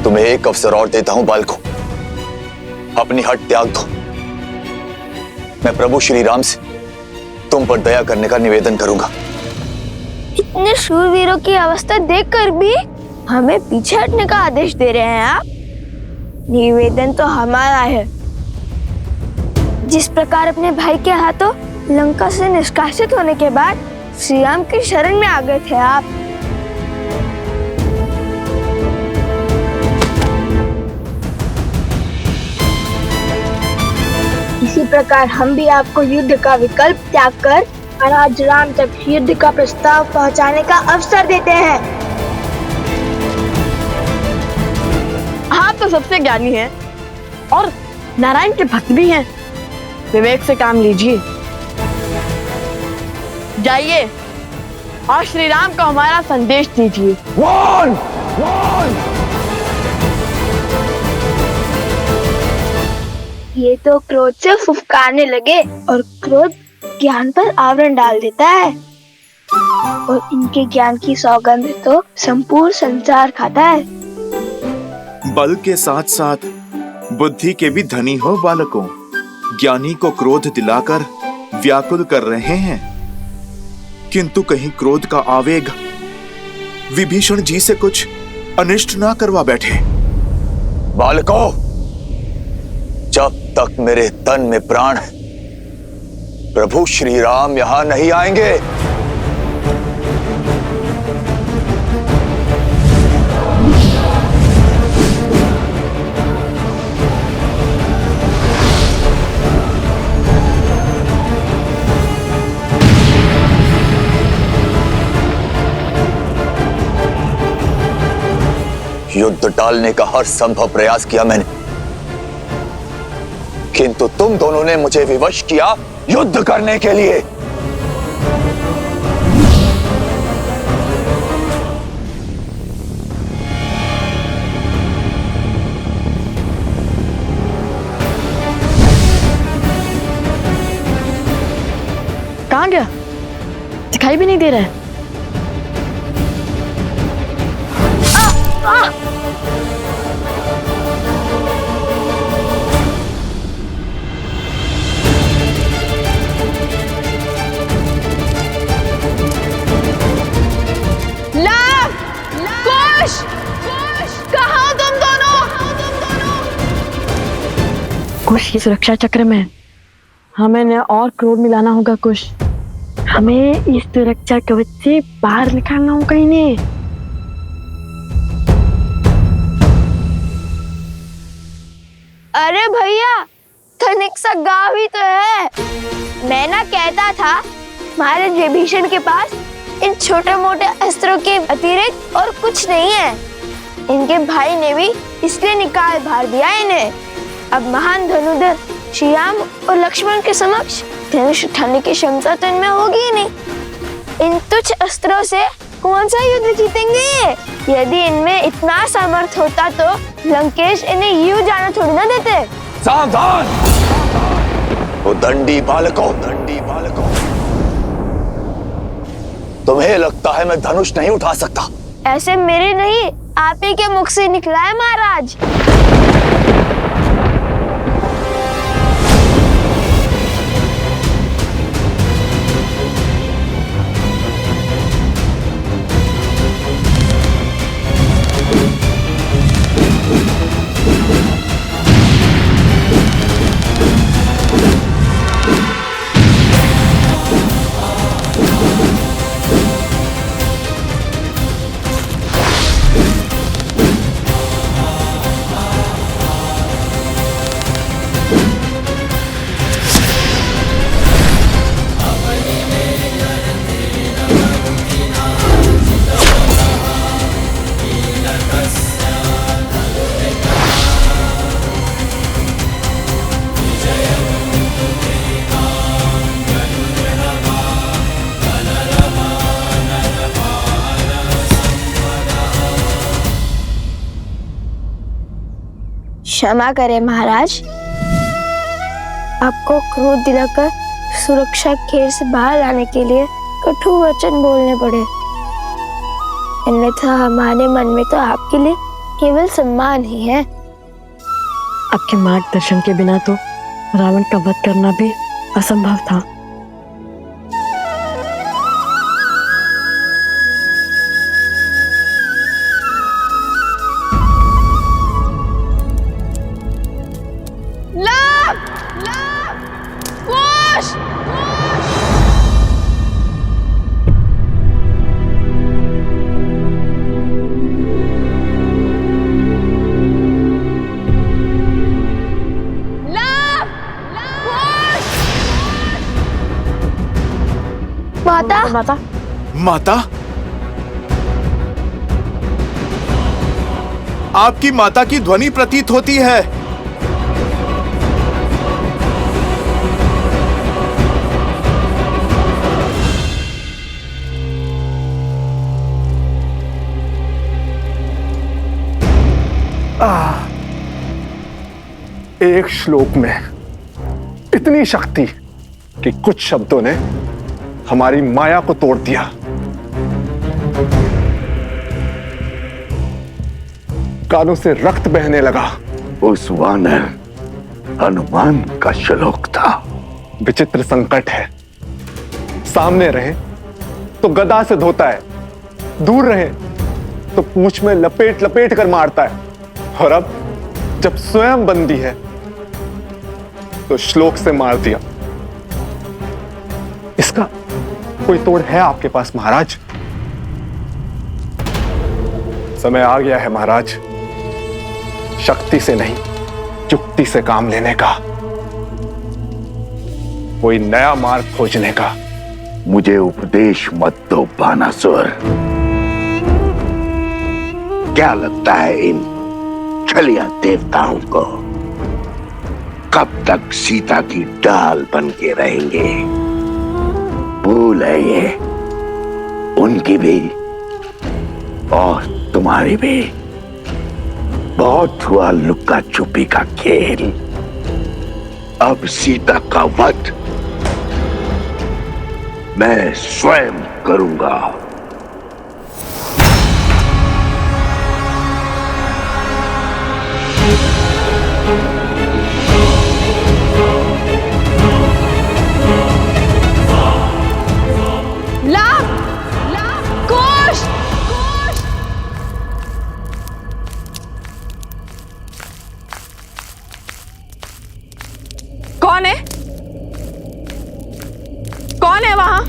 तुम्हें एक अवसर और देता हूं बालकों, अपनी हट त्याग दो। मैं प्रभु श्री राम से तुम पर दया करने का निवेदन करूंगा। इतने शूरवीरों की अवस्था देखकर भी हमें पीछे हटने का आदेश दे रहे हैं आप? निवेदन तो हमारा है। जिस प्रकार अपने भाई के हाथों लंका से निष्कासित होने के बाद श्री राम की शरण में आ गए थे आप, इसी प्रकार हम भी आपको युद्ध का विकल्प त्याग कर महाराज राम तक युद्ध का प्रस्ताव पहुंचाने का अवसर देते हैं। आप तो सबसे ज्ञानी हैं और नारायण के भक्त भी हैं। विवेक से काम लीजिए। जाइए और श्री राम को हमारा संदेश दीजिए। ये तो क्रोध से फुफकारने लगे और क्रोध ज्ञान पर आवरण डाल देता है और इनके ज्ञान की सौगंध तो संपूर्ण संसार खाता है। बल के साथ साथ बुद्धि के भी धनी हो बालकों। ज्ञानी को क्रोध दिलाकर व्याकुल कर रहे हैं, किंतु कहीं क्रोध का आवेग विभीषण जी से कुछ अनिष्ट ना करवा बैठे। बालकों, जब तक मेरे तन में प्राण है प्रभु श्री राम यहां नहीं आएंगे। युद्ध टालने का हर संभव प्रयास किया मैंने, किंतु तुम दोनों ने मुझे विवश किया युद्ध करने के लिए। कहां गया? दिखाई भी नहीं दे रहा है। कुश की सुरक्षा चक्र में हमें न और क्रोध मिलाना होगा। कुश, हमें इस सुरक्षा कवच से बाहर निकालना होगा इन्हें। अरे भैया, तनिक सा गाँव ही तो है। मैं ना कहता था महाराज विभीषण के पास इन छोटे मोटे अस्त्रों के अतिरिक्त और कुछ नहीं है। इनके भाई ने भी इसलिए निकाल भार दिया इन्हें। अब महान धनुधर श्री राम और लक्ष्मण के समक्ष धनुष उठाने की क्षमता तो इनमें होगी ही नहीं। इन तुच्छ अस्त्रों से कौन सा युद्ध जीतेंगे? यदि इनमें इतना सामर्थ्य होता तो लंकेश इन्हें यूं जाना थोड़ी ना देते। सावधान! वो दंडी बालकों, दंडी बालकों, तुम्हें लगता है मैं धनुष नहीं उठा सकता? ऐसे मेरे नहीं, आप ही के मुख से निकला है महाराज। क्षमा करें महाराज, आपको क्रोध दिलाकर सुरक्षा घेर से बाहर लाने के लिए कटु वचन बोलने पड़े। अन्यथा हमारे मन में तो आपके लिए केवल सम्मान ही है। आपके मार्गदर्शन के बिना तो रावण का वध करना भी असंभव था। माता, माता, माता, आपकी माता की ध्वनि प्रतीत होती है। एक श्लोक में इतनी शक्ति कि कुछ शब्दों ने हमारी माया को तोड़ दिया। कानों से रक्त बहने लगा। उस वानर हनुमान का श्लोक था। विचित्र संकट है। सामने रहे तो गदा से धोता है, दूर रहे तो पूंछ में लपेट लपेट कर मारता है, और अब जब स्वयं बंदी है तो श्लोक से मार दिया। इसका कोई तोड़ है आपके पास महाराज? समय आ गया है महाराज, शक्ति से नहीं युक्ति से काम लेने का, कोई नया मार्ग खोजने का। मुझे उपदेश मत दो बानासुर। क्या लगता है इन छलिया देवताओं को कब तक सीता की डाल बन के रहेंगे? भूल है ये उनकी भी और तुम्हारी भी। बहुत हुआ लुक्का छुपी का खेल, अब सीता का वध मैं स्वयं करूंगा। कौन है? कौन है वहां?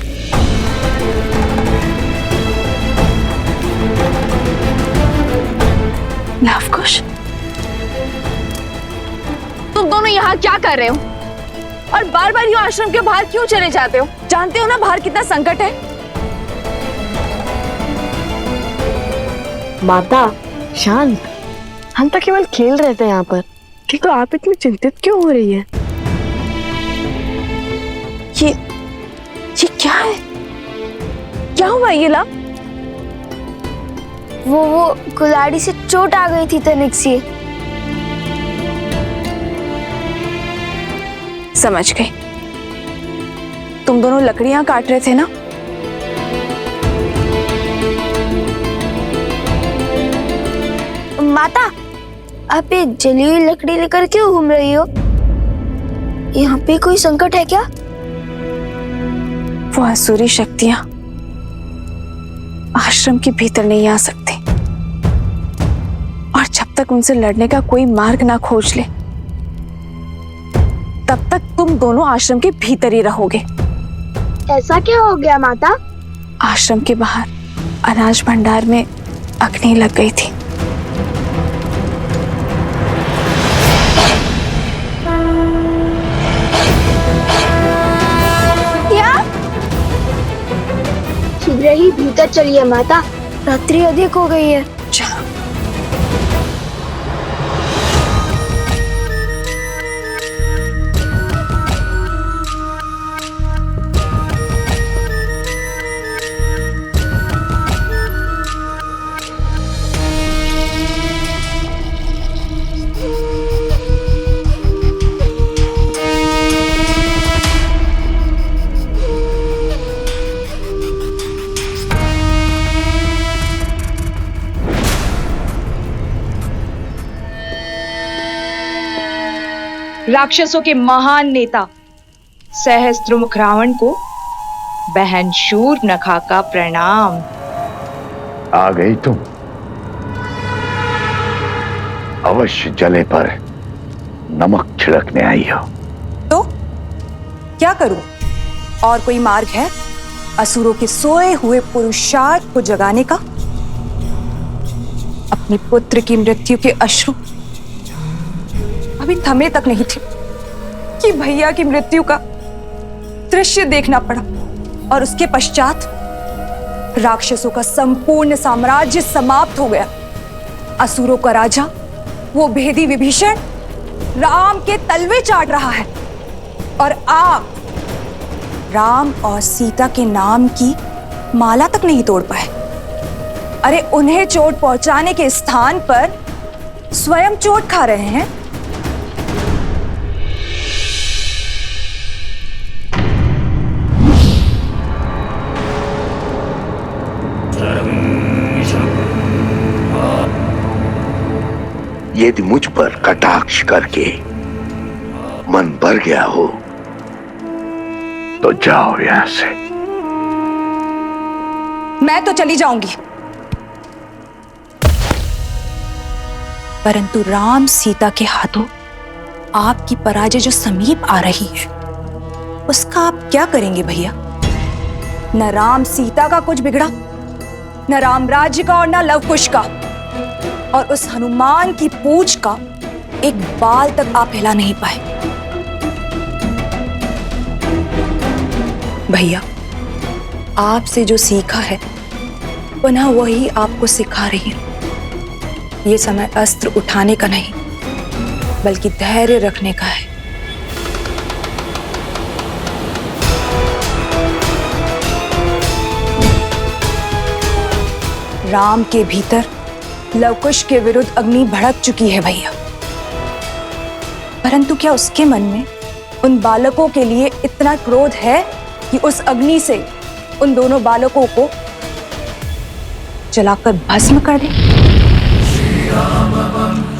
लवकुश, तुम दोनों यहाँ क्या कर रहे हो? और बार बार यूं आश्रम के बाहर क्यों चले जाते हो? जानते हो ना बाहर कितना संकट है। माता शांत, हम तो केवल खेल रहे थे यहाँ पर, किंतु आप इतनी चिंतित क्यों हो रही है? ये क्या है? क्या हुआ ये ला? वो कुल्हाड़ी से चोट आ गई थी तनिक सी। समझ गई, तुम दोनों लकड़ियां काट रहे थे ना? माता, आप ये जली हुई लकड़ी लेकर क्यों घूम रही हो? यहाँ पे कोई संकट है क्या? वो असुरी शक्तियां आश्रम के भीतर नहीं आ सकती, और जब तक उनसे लड़ने का कोई मार्ग ना खोज ले तब तक तुम दोनों आश्रम के भीतर ही रहोगे। ऐसा क्या हो गया माता? आश्रम के बाहर अनाज भंडार में अग्नि लग गई थी। शीघ्र ही भीतर चलिए माता, रात्रि अधिक हो गई है। राक्षसों के महान नेता सहस्त्रमुख रावण को बहन शूर्पणखा का प्रणाम। आ गई तुम। अवश्य जले पर नमक छिड़कने आई हो। तो क्या करूं? और कोई मार्ग है असुरों के सोए हुए पुरुषार्थ को जगाने का? अपने पुत्र की मृत्यु के अश्रु अभी थमे तक नहीं थे कि भैया की मृत्यु का दृश्य देखना पड़ा, और उसके पश्चात राक्षसों का संपूर्ण साम्राज्य समाप्त हो गया। असुरों का राजा वो भेदी विभीषण राम के तलवे चाट रहा है, और आप राम और सीता के नाम की माला तक नहीं तोड़ पाए। अरे उन्हें चोट पहुंचाने के स्थान पर स्वयं चोट खा रहे हैं। यदि मुझ पर कटाक्ष करके मन भर गया हो तो जाओ यहां से। मैं तो चली जाऊंगी, परंतु राम सीता के हाथों आपकी पराजय जो समीप आ रही है, उसका आप क्या करेंगे भैया? न राम सीता का कुछ बिगड़ा, न राम राज्य का और न लवकुश का, और उस हनुमान की पूंछ का एक बाल तक आप हिला नहीं पाए। भैया, आपसे जो सीखा है पुनः वही आपको सिखा रही हूं। ये समय अस्त्र उठाने का नहीं, बल्कि धैर्य रखने का है। राम के भीतर लवकुश के विरुद्ध अग्नि भड़क चुकी है भैया, परंतु क्या उसके मन में उन बालकों के लिए इतना क्रोध है कि उस अग्नि से उन दोनों बालकों को जलाकर भस्म कर दे? श्री राम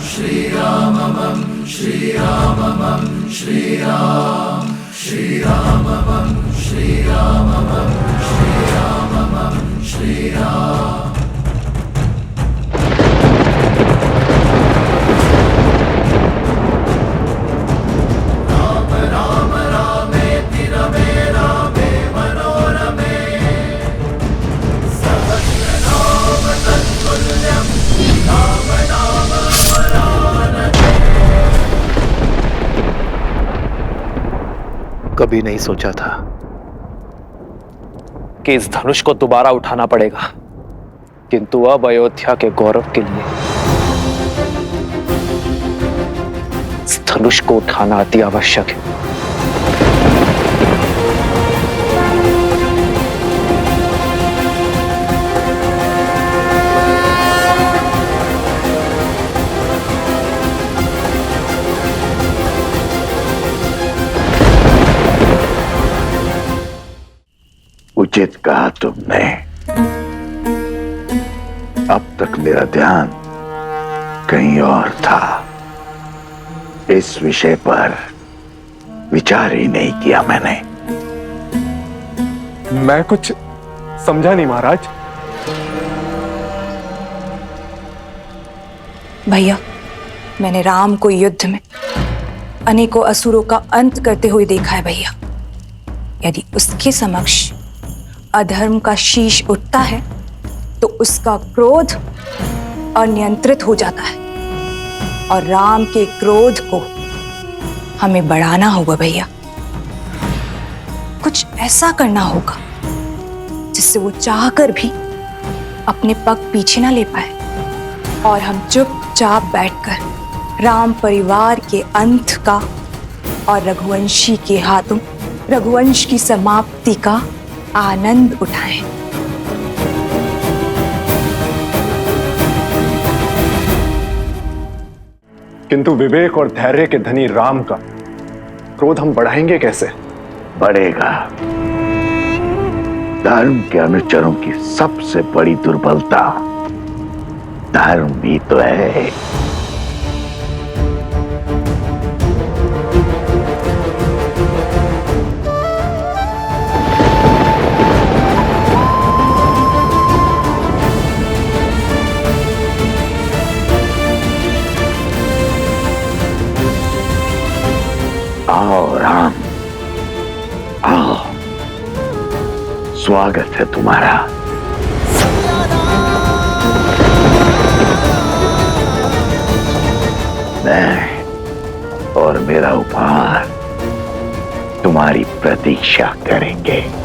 श्री राम श्री राम श्री राम श्री राम श्री राम श्री राम। कभी नहीं सोचा था कि इस धनुष को दोबारा उठाना पड़ेगा, किंतु अब अयोध्या के गौरव के लिए इस धनुष को उठाना अति आवश्यक है। उचित कहा तुमने। अब तक मेरा ध्यान कहीं और था। इस विषय पर विचार ही नहीं किया मैंने। मैं कुछ समझा नहीं महाराज। भैया, मैंने राम को युद्ध में अनेकों असुरों का अंत करते हुए देखा है भैया। यदि उसके समक्ष अधर्म का शीश उठता है तो उसका क्रोध अनियंत्रित हो जाता है, और राम के क्रोध को हमें बढ़ाना होगा भैया। कुछ ऐसा करना होगा जिससे वो चाहकर भी अपने पग पीछे ना ले पाए, और हम चुपचाप बैठकर राम परिवार के अंत का और रघुवंशी के हाथों रघुवंश की समाप्ति का आनंद उठाएं। किंतु विवेक और धैर्य के धनी राम का क्रोध हम बढ़ाएंगे कैसे? बढ़ेगा। धर्म के अनुचरों की सबसे बड़ी दुर्बलता धर्म ही तो है। आओ राम, आओ, स्वागत है तुम्हारा। मैं और मेरा उपहार तुम्हारी प्रतीक्षा करेंगे।